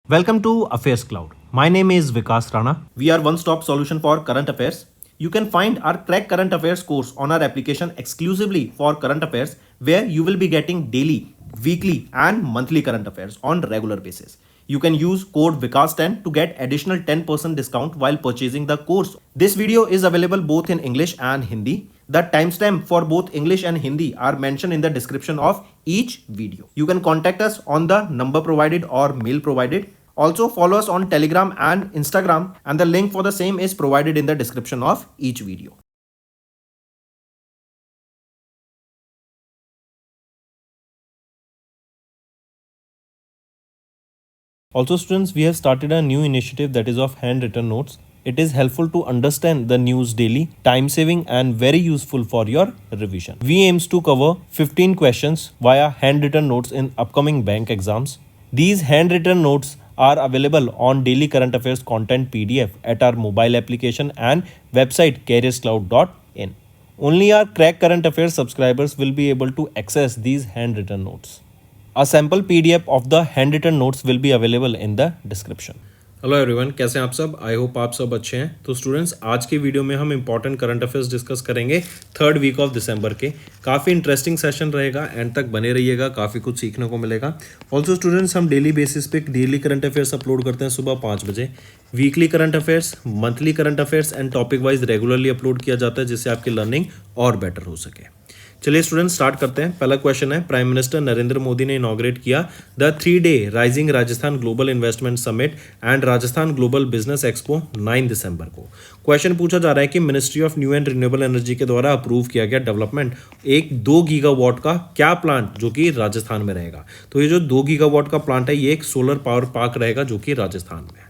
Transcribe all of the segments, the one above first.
Welcome to Affairs Cloud. My name is Vikas Rana. We are one-stop solution for current affairs. You can find our Crack Current Affairs course on our application exclusively for current affairs, where you will be getting daily, weekly and monthly current affairs on regular basis. You can use code VIKAS10 to get additional 10% discount while purchasing the course. This video is available both in English and Hindi. The timestamp for both English and Hindi are mentioned in the description of each video. You can contact us on the number provided or mail provided. Also follow us on Telegram and Instagram, and the link for the same is provided in the description of each video. Also students, we have started a new initiative that is of handwritten notes. It is helpful to understand the news daily, time saving and very useful for your revision. We aims to cover 15 questions via handwritten notes in upcoming bank exams. These handwritten notes are available on daily current affairs content PDF at our mobile application and website careerscloud.in. Only our Crack Current Affairs subscribers will be able to access these handwritten notes. A sample PDF of the handwritten notes will be available in the description. Hello everyone, कैसे हैं आप सब? I hope आप सब अच्छे हैं। तो students, आज की वीडियो में हम इंपॉर्टेंट करंट अफेयर्स डिस्कस करेंगे 3rd वीक ऑफ दिसंबर के। काफ़ी इंटरेस्टिंग सेशन रहेगा, एंड तक बने रहिएगा, काफ़ी कुछ सीखने को मिलेगा। ऑल्सो स्टूडेंट्स, हम डेली बेसिस पे डेली करंट अफेयर्स अपलोड करते हैं सुबह 5 बजे। Weekly current affairs, monthly current affairs and topic wise regularly upload किया जाता है, जिससे आपकी लर्निंग और बेटर हो सके। चलिए स्टूडेंट्स, स्टार्ट करते हैं। पहला क्वेश्चन है, प्राइम मिनिस्टर नरेंद्र मोदी ने इनॉग्रेट किया the 3-day rising Rajasthan global investment summit and Rajasthan global business expo 9 दिसंबर को। क्वेश्चन पूछा जा रहा है कि ministry of new and renewable energy के द्वारा अप्रूव किया गया डेवलपमेंट एक 2 गीगावाट का क्या प्लांट जो कि राजस्थान में रहेगा। तो ये जो 2 गीगावाट का प्लांट है, ये एक सोलर पावर पार्क रहेगा जो कि राजस्थान में है।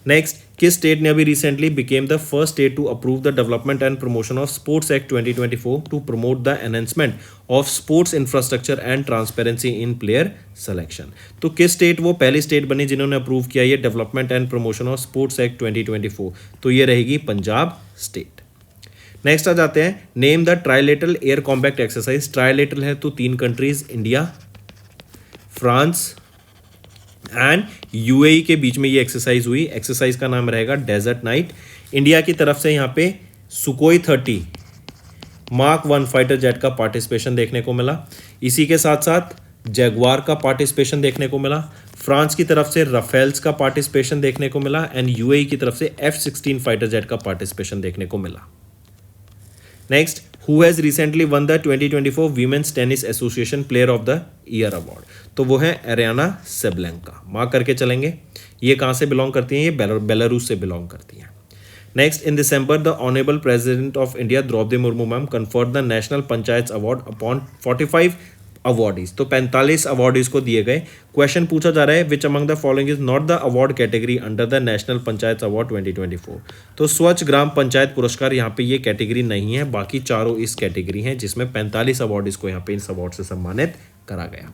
नेक्स्ट, किस स्टेट ने अभी recently became the first state to approve the development and promotion of sports act 2024 to promote the enhancement of sports infrastructure and transparency in player selection. तो किस स्टेट वो पहली स्टेट बनी जिन्होंने अप्रूव किया ये development and promotion of sports act 2024? तो ये रहेगी पंजाब स्टेट। नेक्स्ट आ जाते हैं, name the trilateral air combat exercise. Trilateral है तो 3 countries, India, France and UAE के बीच में ये एक्सरसाइज हुई। एक्सरसाइज का नाम रहेगा डेजर्ट नाइट। इंडिया की तरफ से यहाँ पे सुकोई 30 मार्क 1 फाइटर जेट का पार्टिसिपेशन देखने को मिला। इसी के साथ साथ जैगवार का पार्टिसिपेशन देखने को मिला। फ्रांस की तरफ से राफेल्स का पार्टिसिपेशन देखने को मिला एंड यूएई की तरफ से F-16 फाइटर जेट का पार्टिसिपेशन देखने को मिला। Next, who has recently won the 2024 women's tennis association player of the year award? तो वो है एरियाना सेबलेंका। मार्क करके चलेंगे। ये कहाँ से बिलोंग करती हैं? ये बेलारूस से बिलोंग करती हैं। Next, in December the honourable president of India Droupadi Murmu ma'am conferred the national panchayat award upon 45 awardees. तो 45 अवार्डीज को दिए गए। क्वेश्चन पूछा जा रहा है, विच among the following is not the award category under the national panchayat award 2024? तो स्वच्छ ग्राम पंचायत पुरस्कार यहाँ पे ये कैटेगरी नहीं है, बाकी चारों इस कैटेगरी हैं, जिसमें 45 अवार्डीज को यहाँ पे इस अवार्ड से सम्मानित करा गया।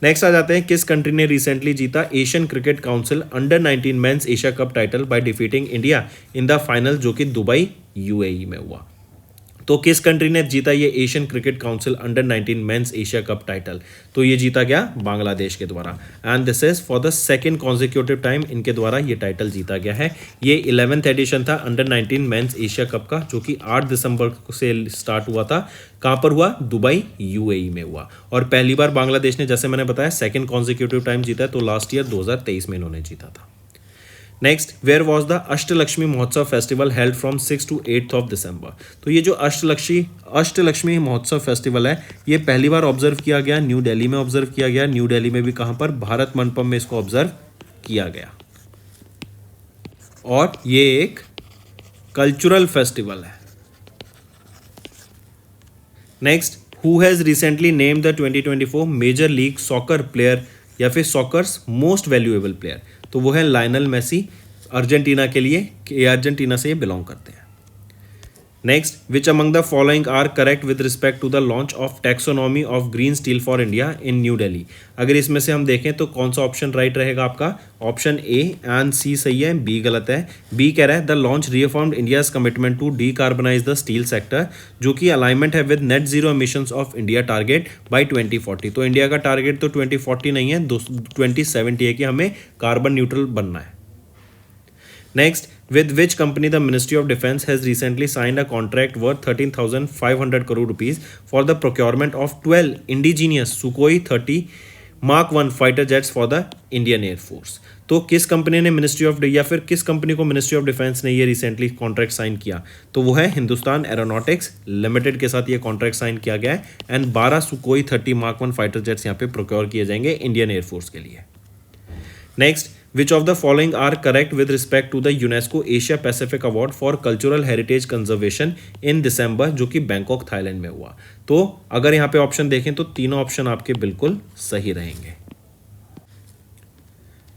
नेक्स्ट आ जाते हैं, किस कंट्री ने रिसेंटली जीता Asian cricket council under 19 men's Asia cup title by defeating India in the final, जो कि दुबई यूएई में हुआ। तो किस कंट्री ने जीता ये Asian cricket council under 19 men's Asia cup title? तो ये जीता गया बांग्लादेश के द्वारा, and this is for the second consecutive time इनके द्वारा ये टाइटल जीता गया है। ये 11th एडिशन था अंडर 19 मेंस एशिया कप का, जो कि 8 दिसंबर से स्टार्ट हुआ था। कहाँ पर हुआ? दुबई यूएई में हुआ। और पहली बार बांग्लादेश ने, जैसे मैंने बताया, सेकंड कॉन्जिक्यूटिव टाइम जीता है, तो लास्ट ईयर 2023 में इन्होंने जीता था। Next, where was the Ashtalakshmi Mahotsav festival held from 6 to 8 of December? तो ये जो अष्टलक्ष्मी महोत्सव फेस्टिवल है, ये पहली बार ऑब्जर्व किया गया न्यू दिल्ली में ऑब्जर्व किया गया। न्यू दिल्ली में भी कहाँ पर? भारत मंडपम में इसको ऑब्जर्व किया गया। और ये एक कल्चरल फेस्टिवल है। Next, who has recently named the 2024 major league soccer player या फिर सॉकर्स मोस्ट वैल्यूएबल प्लेयर? तो वो है लायनल मेसी, अर्जेंटीना के लिए, ये अर्जेंटीना से ये बिलोंग करते हैं। Next, which among the following are correct with respect to the launch of taxonomy of green steel for India in new Delhi. अगर इसमें से हम देखें तो कौन सा ऑप्शन राइट रहेगा आपका? ऑप्शन ए एंड सी सही है, बी गलत है। बी कह रहा है the launch reaffirmed India's commitment to decarbonise the steel sector, जो कि अलाइनमेंट है with net zero emissions of India target by 2040। तो इंडिया का टारगेट तो 2040 नहीं है, 2070 है कि हमें कार्बन न्यूट्रल बनना है। Next, with which company the Ministry of Defence has recently signed a contract worth 13,500 crore rupees for the procurement of 12 indigenous Sukhoi 30 Mark 1 fighter jets for the Indian Air Force। तो किस company ने ministry of या फिर किस company को ministry of defence ने ये recently contract sign किया? तो वो है हिंदुस्तान एरोनॉटिक्स लिमिटेड के साथ ये कॉन्ट्रैक्ट साइन किया गया है and 12 Sukhoi 30 mark 1 fighter jets यहाँ पे प्रोक्योर किए जाएंगे इंडियन एयरफोर्स के लिए। Next, which of the following are correct with respect to the UNESCO Asia Pacific award for cultural heritage conservation in December, जो कि बैंकॉक थाईलैंड में हुआ? तो अगर यहाँ पे ऑप्शन देखें तो तीनों ऑप्शन आपके बिल्कुल सही रहेंगे।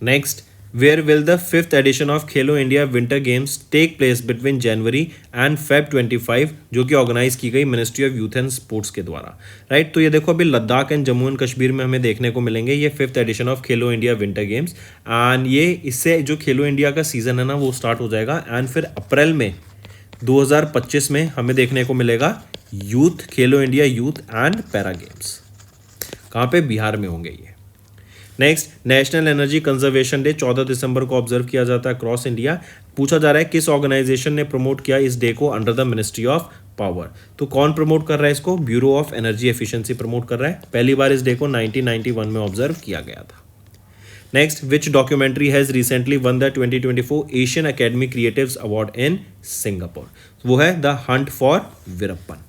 Next, where will the 5th edition of Khelo India winter games take place between January and Feb 25, जो कि ऑर्गेनाइज की गई ministry of youth and sports के द्वारा, राइट। तो ये देखो अभी लद्दाख एंड जम्मू एंड कश्मीर में हमें देखने को मिलेंगे ये 5th edition of Khelo India winter games. And ये इससे जो खेलो इंडिया का सीजन है ना वो स्टार्ट हो जाएगा एंड फिर अप्रैल में 2025 में हमें देखने को मिलेगा youth Khelo India youth and para games. कहाँ पे? बिहार में होंगे ये। Next, national energy conservation day 14 दिसंबर को ऑब्जर्व किया जाता है अक्रॉस इंडिया। पूछा जा रहा है किस ऑर्गेनाइजेशन ने प्रमोट किया इस डे को under the ministry of power? तो कौन प्रमोट कर रहा है इसको? Bureau of energy efficiency promote कर रहा है। पहली बार इस डे को 1991 में ऑब्जर्व किया गया था। Next, which documentary has recently won the 2024 Asian academy creatives award in Singapore? वो है the Hunt for Veerappan.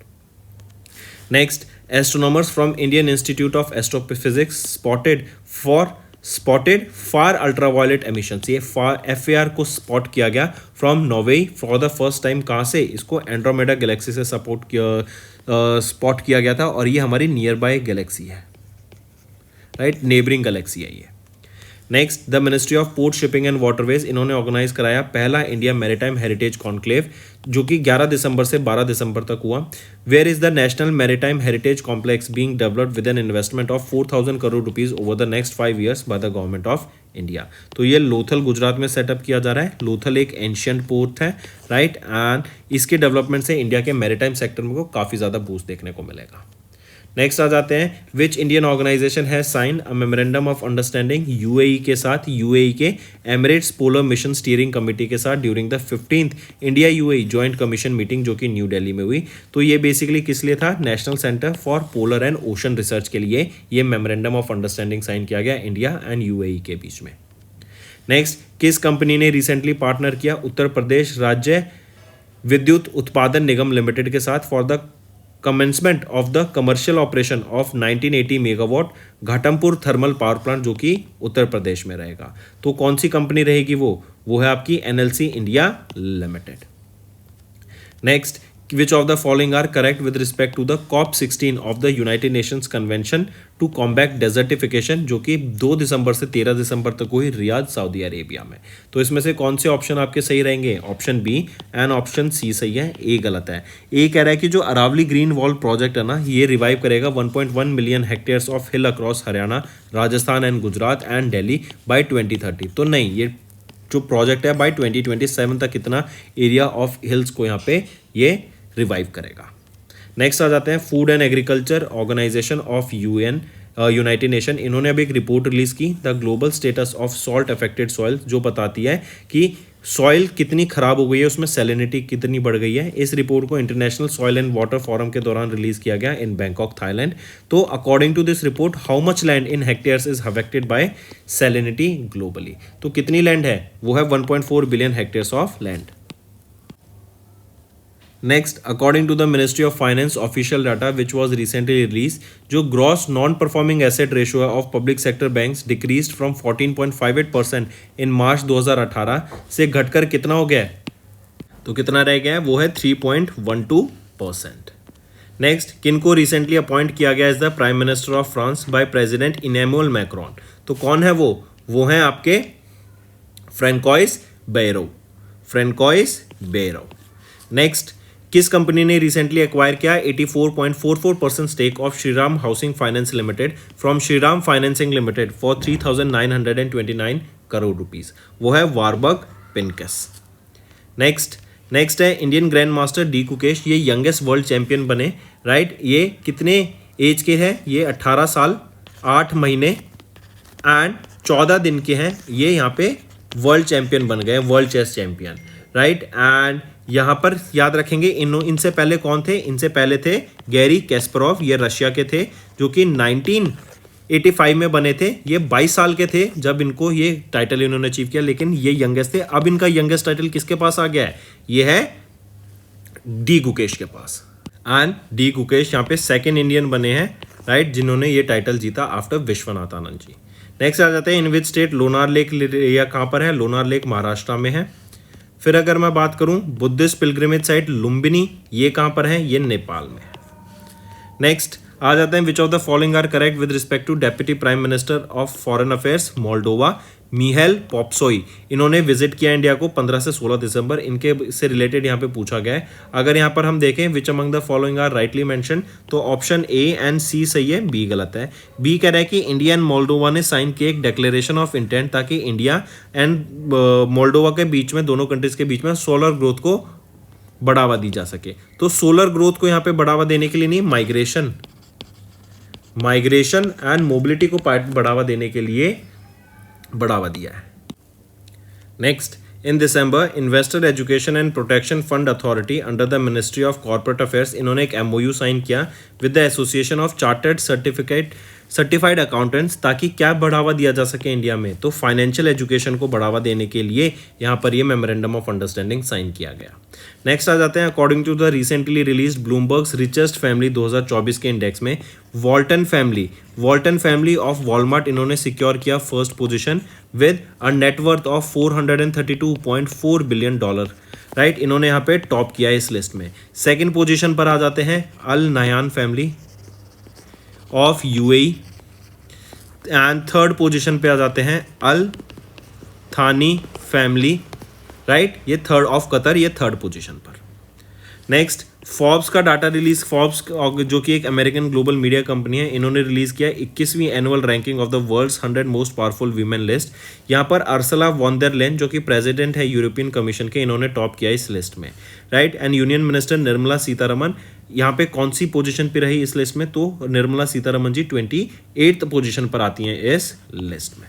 Next, astronomers from Indian Institute of Astrophysics spotted far ultraviolet emissions। ये FAR को स्पॉट किया गया from Norway for the first time. कहाँ से? इसको Andromeda Galaxy से स्पॉट किया गया था और ये हमारी नियर बाय गैलेक्सी है, राइट, नेबरिंग गैलेक्सी है ये। Next, the ministry of port shipping and waterways इन्होंने ऑर्गेनाइज कराया पहला इंडिया मैरीटाइम हेरिटेज कॉन्क्लेव, जो कि 11 दिसंबर से 12 दिसंबर तक हुआ। Where is the national maritime heritage complex being developed with an investment of 4,000 crore rupees over the next 5 years by the government of India? तो ये लोथल गुजरात में सेटअप किया जा रहा है। लोथल एक एंशियंट पोर्ट है, राइट, एंड इसके डेवलपमेंट से इंडिया के मैरीटाइम सेक्टर में को काफ़ी ज़्यादा बूस्ट देखने को मिलेगा। नेक्स्ट आ जाते हैं, विच इंडियन ऑर्गेनाइजेशन है sign a memorandum of understanding UAE के साथ, यूएई के Emirates polar mission steering committee के साथ during the 15th India UAE joint commission meeting, जो कि न्यू दिल्ली में हुई। तो ये बेसिकली किस लिए था? National centre for polar and ocean research के लिए ये मेमोरेंडम ऑफ अंडरस्टैंडिंग साइन किया गया इंडिया एंड यूएई के बीच में। नेक्स्ट, किस कंपनी ने रिसेंटली पार्टनर किया उत्तर प्रदेश राज्य विद्युत उत्पादन निगम लिमिटेड के साथ for the commencement of the commercial operation of 1980 megawatt Ghatampur thermal power plant, जो कि उत्तर प्रदेश में रहेगा? तो कौन सी कंपनी रहेगी वो है आपकी NLC India limited. Next, which of the following are correct with respect to the COP16 of the United Nations Convention to combat desertification, जो कि 2 दिसंबर से 13 दिसंबर तक हुई रियाद सऊदी अरेबिया में? तो इसमें से कौन से ऑप्शन आपके सही रहेंगे? Option B and option C सही है, ए गलत है। ए कह रहा है कि जो अरावली ग्रीन वॉल प्रोजेक्ट है ना, ये रिवाइव करेगा 1.1 million hectares of hill across Haryana, Rajasthan and Gujarat and Delhi by 2030। तो नहीं, ये जो प्रोजेक्ट है बाय 2027 तक कितना एरिया ऑफ हिल्स को यहाँ पे ये रिवाइव करेगा। नेक्स्ट आ जाते हैं, food and agriculture organisation of UN United Nation, इन्होंने अभी एक रिपोर्ट रिलीज की the global status of salt affected soil, जो बताती है कि सॉइल कितनी खराब हो गई है, उसमें सैलिनिटी कितनी बढ़ गई है। इस रिपोर्ट को international soil and water forum के दौरान रिलीज किया गया इन बैंकॉक थाईलैंड। तो according to this report, how much land in hectares is affected by salinity globally? तो कितनी लैंड है? वो है 1.4 billion hectares of land. Next, according to the ministry of finance official data which was recently release, जो gross non performing asset ratio है of public sector banks decrease from 14.58% इन मार्च 2018 से घटकर कितना हो गया है? तो कितना रह गया है? वो है 3.12%। नेक्स्ट, किनको रिसेंटली अपॉइंट किया गया as the prime minister of France by president Emmanuel Macron? तो कौन है वो हैं आपके फ्रैंकोइस बेयरो। नेक्स्ट, किस कंपनी ने रिसेंटली एक्वायर किया 84.44% stake of Shriram housing finance limited from Shriram financing limited for 3,929 crore rupees? वो है वारबर्ग पिनकस। नेक्स्ट है Indian grand master D Gukesh, ये यंगेस्ट वर्ल्ड चैंपियन बने, राइट। ये कितने एज के हैं? ये 18 साल 8 महीने एंड 14 दिन के हैं। ये यहाँ पे वर्ल्ड चैंपियन बन गए, world chess champion, right. And यहाँ पर याद रखेंगे इनसे पहले कौन थे? इनसे पहले थे गैरी कैस्परोव, ये रशिया के थे, जो कि 1985 में बने थे। ये 22 साल के थे जब इनको ये टाइटल इन्होंने अचीव किया, लेकिन ये यंगेस्ट थे। अब इनका यंगेस्ट टाइटल किसके पास आ गया है? ये है डी गुकेश के पास। एंड डी गुकेश यहाँ पे सेकेंड इंडियन बने हैं, राइट, जिन्होंने ये टाइटल जीता आफ्टर विश्वनाथ आनंद जी। नेक्स्ट आ जाते हैं इन विच स्टेट लोनार लेक या कहाँ पर है? लोनार लेक महाराष्ट्र में है। फिर अगर मैं बात करूं बुद्धिस्ट पिलग्रिमेज साइट लुम्बिनी, ये कहाँ पर है? ये नेपाल में है। नेक्स्ट आ जाते हैं which of the following are correct with respect to deputy prime minister of foreign affairs Moldova Mihail Popsoi. इन्होंने विजिट किया इंडिया को 15 से 16 दिसंबर। इनके से रिलेटेड यहाँ पे पूछा गया है। अगर यहाँ पर हम देखें which among the following are rightly mention, तो ऑप्शन ए एंड सी सही है, बी गलत है। बी कह रहा है कि इंडिया एंड मोल्डोवा ने साइन किया एक डिक्लेरेशन ऑफ इंटेंट, ताकि इंडिया एंड मोल्डोवा के बीच में, दोनों कंट्रीज के बीच में सोलर ग्रोथ को बढ़ावा दी जा सके। तो सोलर ग्रोथ को यहाँ पे बढ़ावा देने के लिए नहीं, माइग्रेशन एंड मोबिलिटी को बढ़ावा देने के लिए बढ़ावा दिया है। Next in December investor education and protection fund authority under the ministry of corporate affairs, इन्होंने एक MOU साइन किया with the association of chartered certified accountants, ताकि क्या बढ़ावा दिया जा सके इंडिया में? तो फाइनेंशियल एजुकेशन को बढ़ावा देने के लिए यहाँ पर ये मेमोरेंडम ऑफ अंडरस्टैंडिंग साइन किया गया। नेक्स्ट आ जाते हैं according to the recently released Bloomberg's richest family 2024 के इंडेक्स में वॉल्टन फैमिली ऑफ वॉलमार्ट, इन्होंने सिक्योर किया first position with a net worth of $432.4 billion, right. इन्होंने यहाँ पे टॉप किया इस लिस्ट में। सेकेंड पोजीशन पर आ जाते हैं Al Nahyan family of UAE and third position पे आ जाते हैं अल थानी फैमिली, राइट, ये थर्ड ऑफ कतर, ये थर्ड पोजीशन पर। नेक्स्ट फोर्ब्स का डाटा रिलीज, फोर्ब्स जो कि एक अमेरिकन ग्लोबल मीडिया कंपनी है, इन्होंने रिलीज किया 21वीं annual ranking of the world's 100 most powerful women list. यहाँ पर अर्सला वॉन देर लेन, जो कि प्रेसिडेंट है यूरोपियन कमीशन के, इन्होंने टॉप किया इस लिस्ट में, right. And union minister Nirmala Sitharaman यहाँ पे कौन सी पोजीशन पे रही इस लिस्ट में? तो निर्मला सीतारमन जी 28th पोजीशन पर आती हैं इस लिस्ट में।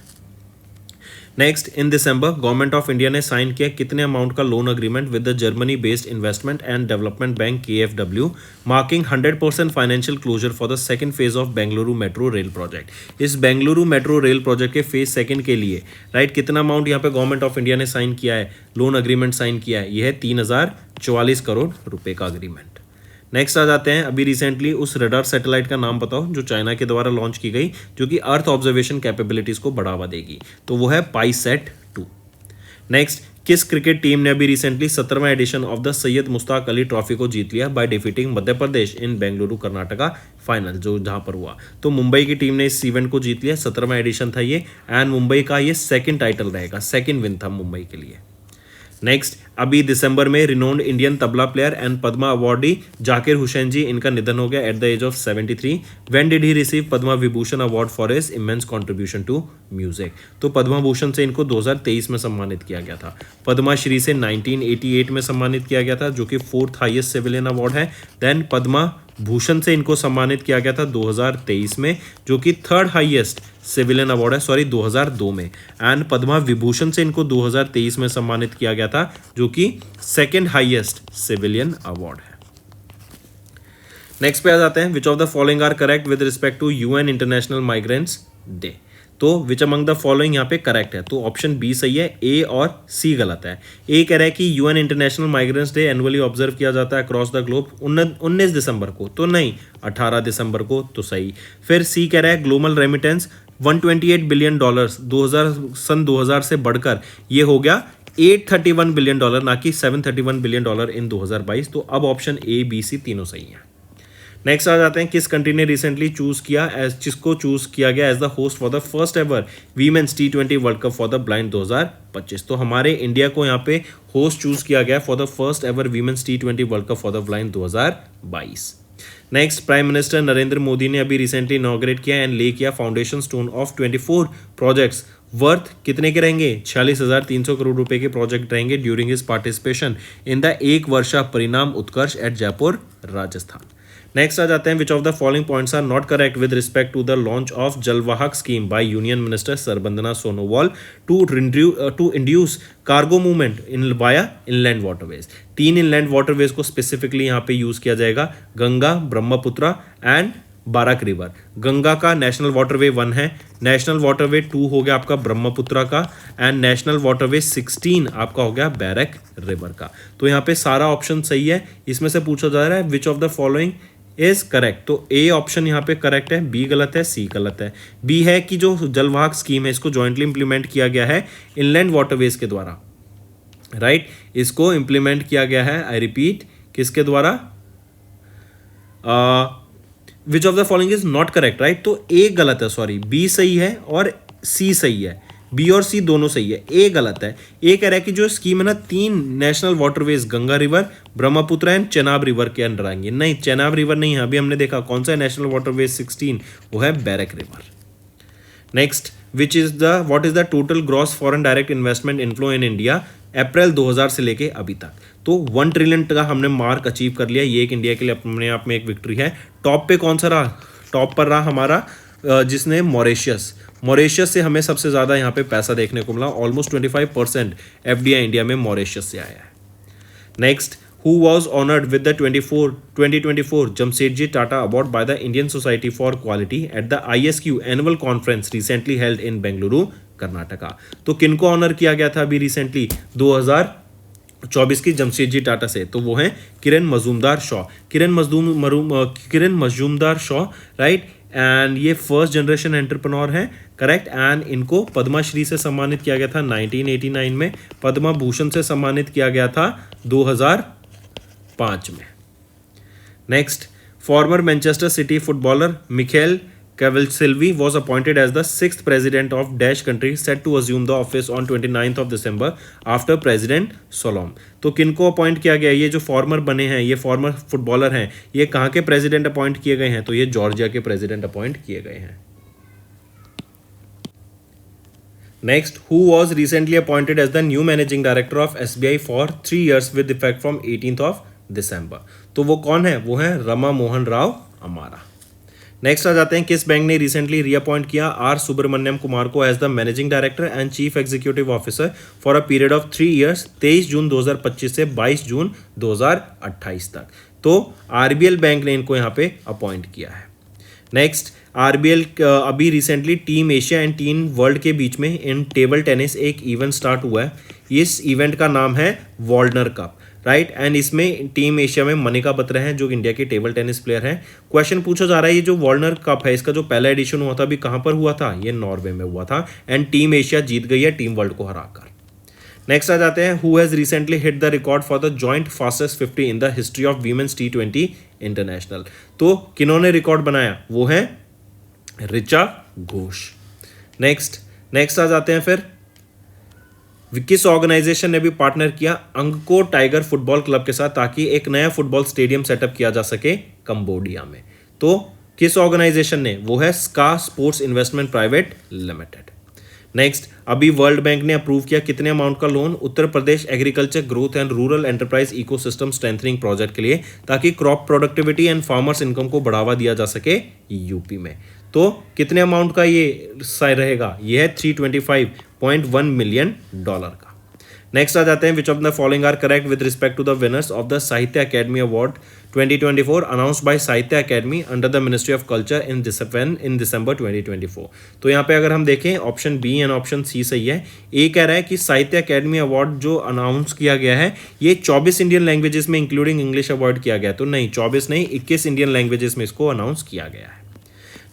Next in December government of India ने साइन किया कितने अमाउंट का loan agreement with the Germany based investment and development bank KfW, marking 100% financial closure for the second phase of Bengaluru metro rail project. इस Bengaluru metro rail project के phase second के लिए, right, कितना amount यहाँ पे गवर्नमेंट ऑफ इंडिया ने sign किया है, लोन अग्रीमेंट साइन किया है? यह है 3044 करोड़ रुपए का अग्रीमेंट। नेक्स्ट आ जाते हैं अभी रिसेंटली उस रडार सैटेलाइट का नाम बताओ जो चाइना के द्वारा लॉन्च की गई, जो कि अर्थ ऑब्जर्वेशन कैपेबिलिटीज को बढ़ावा देगी। तो वो है पाईसेट 2। नेक्स्ट किस क्रिकेट टीम ने अभी रिसेंटली 17वां edition of the Syed Mushtaq Ali trophy को जीत लिया by defeating Madhya Pradesh in Bengaluru Karnataka final, जो जहां पर हुआ? तो मुंबई की टीम ने इस इवेंट को जीत लिया, 17वां एडिशन था ये, एंड मुंबई का ये सेकंड टाइटल रहेगा, सेकंड विन था मुंबई के लिए। नेक्स्ट अभी दिसंबर में renowned Indian tabla player and Padma awardee Zakir Hussain ji, इनका निधन हो गया at the age of 73। When did he receive Padma Vibhushan award for his immense contribution to music? तो पद्मा भूषण से इनको 2023 में सम्मानित किया गया था। पद्मा श्री से 1988 में सम्मानित किया गया था, जो कि 4th हाईएस्ट सिविलियन अवार्ड है। देन पद्मा भूषण से इनको सम्मानित किया गया था 2023 में, जो कि 3rd हाईएस्ट सिविलियन अवार्ड है, सॉरी 2002 में। एंड पद्मा विभूषण से इनको 2023 में सम्मानित किया गया था, जो कि 2nd हाईएस्ट सिविलियन अवार्ड है। नेक्स्ट पे आ जाते हैं which of the following are correct with respect to UN international migrants day? तो विच अमंग द फॉलोइंग यहाँ पे करेक्ट है? तो ऑप्शन बी सही है, ए और सी गलत है। ए कह रहा है कि UN international migrants day annually observe किया जाता है अक्रॉस द ग्लोब 19 दिसंबर को, तो नहीं, 18 दिसंबर को, तो सही। फिर सी कह रहा है ग्लोबल रेमिटेंस $128 बिलियन 2000 से बढ़कर ये हो गया $831 बिलियन, ना कि $731 बिलियन इन 2022। तो अब ऑप्शन ए बी सी तीनों सही है। नेक्स्ट आ जाते हैं, किस कंट्री ने रिसेंटली चूज किया एज जिसको चूज किया गया as the host for the first ever women's T20 world cup for the blind 2025। तो हमारे इंडिया को यहाँ पे होस्ट चूज किया गया for the first ever women's T20 world cup for the blind 2022। Next, prime minister Narendra Modi ने अभी recently inaugurate किया एंड ले किया foundation stone of 24 projects worth कितने के रहेंगे, 46,300 करोड़ रुपए के प्रोजेक्ट रहेंगे during his participation in the Ek Varsha Parinam Utkarsh at Jaipur Rajasthan. Next आ जाते हैं, which of the following points are not correct with respect to the launch of Jalvahak scheme by union minister Sarbananda Sonowal to induce cargo movement in via inland waterways. 3 inland waterways को specifically यहाँ पे use किया जाएगा, Ganga, Brahmaputra and Barak river. Ganga का national waterway 1 है, national waterway 2 हो गया आपका ब्रह्मपुत्रा का, एंड नेशनल वाटरवे 16 आपका हो गया बैरक रिवर का। तो यहाँ पे सारा ऑप्शन सही है। इसमें से पूछा जा रहा है विच of the following is correct, तो ए ऑप्शन यहाँ पे करेक्ट है, बी गलत है, सी गलत है। बी है कि जो जलवाहक स्कीम है इसको जॉइंटली इंप्लीमेंट किया गया है इनलैंड वाटरवेज के द्वारा, राइट इसको इंप्लीमेंट किया गया है, आई रिपीट, किसके द्वारा, विच of the following is not correct, right. तो ए गलत है, सॉरी, बी सही है और सी सही है, बी और सी दोनों सही है, ए गलत है। ए कह रहा है कि जो स्कीम है ना 3 national waterways Ganga river, Brahmaputra and Chenab river के अंडर आएंगे। नहीं, चेनाब रिवर नहीं है, अभी हमने देखा कौन सा है नेशनल वाटरवेज 16, वो है Barak river. Next, what is the total gross foreign direct investment inflow in India April 2000 से लेके अभी तक। तो 1 ट्रिलियन का हमने मार्क अचीव कर लिया, ये एक इंडिया के लिए अपने आप में एक विक्ट्री है। टॉप पे कौन सा रहा, टॉप पर रहा हमारा जिसने मॉरिशस से हमें सबसे ज़्यादा यहाँ पे पैसा देखने को मिला, ऑलमोस्ट 25% FDI इंडिया में मॉरिशस से आया है। Next, who was honored with the 2024 Jamsetji Tata Award by the Indian Society for Quality at the ISQ annual conference recently held in Bengaluru, Karnataka. तो किनको ऑनर किया गया था अभी रिसेंटली 2024 की जमशेदजी टाटा से, तो वो हैं किरण मजूमदार शॉ, राइट, एंड ये फर्स्ट जनरेशन एंटरप्रेन्योर हैं, करेक्ट, एंड इनको पद्माश्री से सम्मानित किया गया था 1989 में, पद्मा भूषण से सम्मानित किया गया था 2005 में। Next, farmer Manchester city footballer Michelle Cavalsilvi was appointed as the 6th president of Dash country set to assume the office on 29th of December after President Solom। तो किनको अपॉइंट किया गया, ये जो फॉर्मर बने हैं, ये फॉर्मर फुटबॉलर हैं, ये कहाँ के प्रेसिडेंट अपॉइंट किए गए हैं, तो ये जॉर्जिया के प्रेसिडेंट अपॉइंट किए गए हैं। Next, who was recently appointed as the new managing director of SBI for 3 years with effect from 18th of December। तो वो कौन है, वो है रमा मोहन राव अमारा। नेक्स्ट आ जाते हैं, किस बैंक ने रिसेंटली रीअपॉइंट किया आर सुब्रमण्यम कुमार को as the managing director and chief executive officer for a period of 3 years 23 June 2025 से 22 जून 2028 तक। तो आरबीएल बैंक ने इनको यहाँ पे अपॉइंट किया है। नेक्स्ट, आरबीएल अभी recently team Asia and team world के बीच में इन टेबल टेनिस एक इवेंट स्टार्ट हुआ है। इस इवेंट का नाम है वॉल्डनर कप, राइट, एंड इसमें टीम एशिया में मनिका बत्रा हैं जो इंडिया के टेबल टेनिस प्लेयर हैं। क्वेश्चन पूछा जा रहा है, ये जो वॉल्डनर कप है इसका जो पहला एडिशन हुआ था अभी कहाँ पर हुआ था, ये नॉर्वे में हुआ था, एंड टीम एशिया जीत गई है टीम वर्ल्ड को हराकर। नेक्स्ट आ जाते हैं, who has recently hit the record for the joint fastest 50 in the history of women's T20 international. तो किन्होंने रिकॉर्ड बनाया, वो है ऋचा घोष। नेक्स्ट आ जाते हैं फिर, किस ऑर्गेनाइजेशन ने भी पार्टनर किया अंगको टाइगर फुटबॉल क्लब के साथ ताकि एक नया फुटबॉल स्टेडियम सेटअप किया जा सके कंबोडिया में। तो किस ऑर्गेनाइजेशन ने, वो है Ska sports investment private limited. Next, अभी वर्ल्ड बैंक ने अप्रूव किया कितने अमाउंट का loan Uttar Pradesh agriculture growth and rural enterprise ecosystem strengthening project के लिए, ताकि crop productivity and farmers income को बढ़ावा दिया जा सके यूपी में। तो कितने अमाउंट का ये रहेगा, ये है $325.1 मिलियन का। नेक्स्ट आ जाते हैं, which of the following are correct with respect to the winners of the Sahitya Akademi award 2024 announced by Sahitya Akademi under the ministry of culture in December 2024। तो यहाँ पे अगर हम देखें option B and option C सही है। ए कह रहा है कि साहित्य अकेडमी अवार्ड जो अनाउंस किया गया है ये 24 इंडियन लैंग्वेजेस में इंक्लूडिंग इंग्लिश अवार्ड किया गया, तो नहीं 24 नहीं 21 इंडियन लैंग्वेजेस में इसको अनाउंस किया गया है।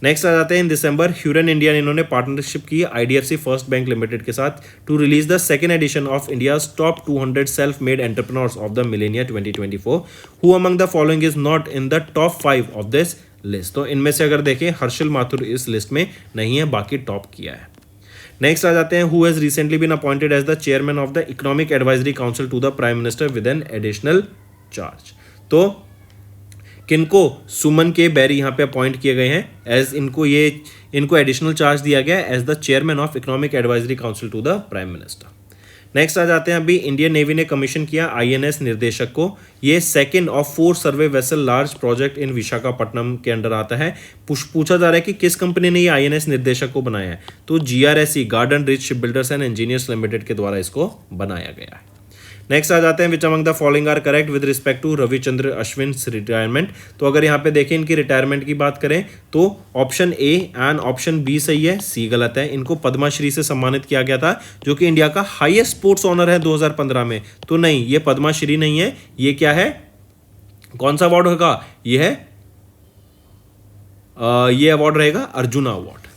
नेक्स्ट आ जाते हैं इन दिसंबर ह्यूरन इंडिया ने इन्होंने पार्टनरशिप की आईडीएफसी फर्स्ट बैंक लिमिटेड के साथ to release the second edition of India's top 200 self made entrepreneurs of the millennia 2024 who among the following is not in the top 5 of this list. तो इनमें से अगर देखें हर्षल माथुर इस list में नहीं है, बाकी टॉप किया है। नेक्स्ट आ जाते हैं who has recently been appointed as the chairman of the economic advisory council to the prime minister with an additional charge. तो किनको सुमन के बैरी यहाँ पे अपॉइंट किए गए हैं एज इनको एडिशनल चार्ज दिया गया as the chairman of economic advisory council to the prime minister. Next आ जाते हैं अभी इंडियन नेवी ने कमीशन किया आईएनएस निर्देशक को। ये second of 4 survey vessel large project in Visakhapatnam के अंडर आता है। पूछा जा रहा है कि किस कंपनी ने ये आईएनएस निर्देशक को बनाया है, तो GRSE garden rich ship builders and engineers limited के द्वारा इसको बनाया गया है। नेक्स्ट आ जाते हैं which among the following are correct with respect to Ravichandra Ashwin retirement. तो अगर यहाँ पे देखें इनकी रिटायरमेंट की बात करें तो option A and option B सही है, सी गलत है। इनको पद्माश्री से सम्मानित किया गया था जो कि इंडिया का हाईएस्ट स्पोर्ट्स ऑनर है 2015 में। तो नहीं, ये पद्माश्री नहीं है, ये क्या है, कौन सा अवार्ड होगा, ये है ये अवार्ड रहेगा अर्जुन अवार्ड।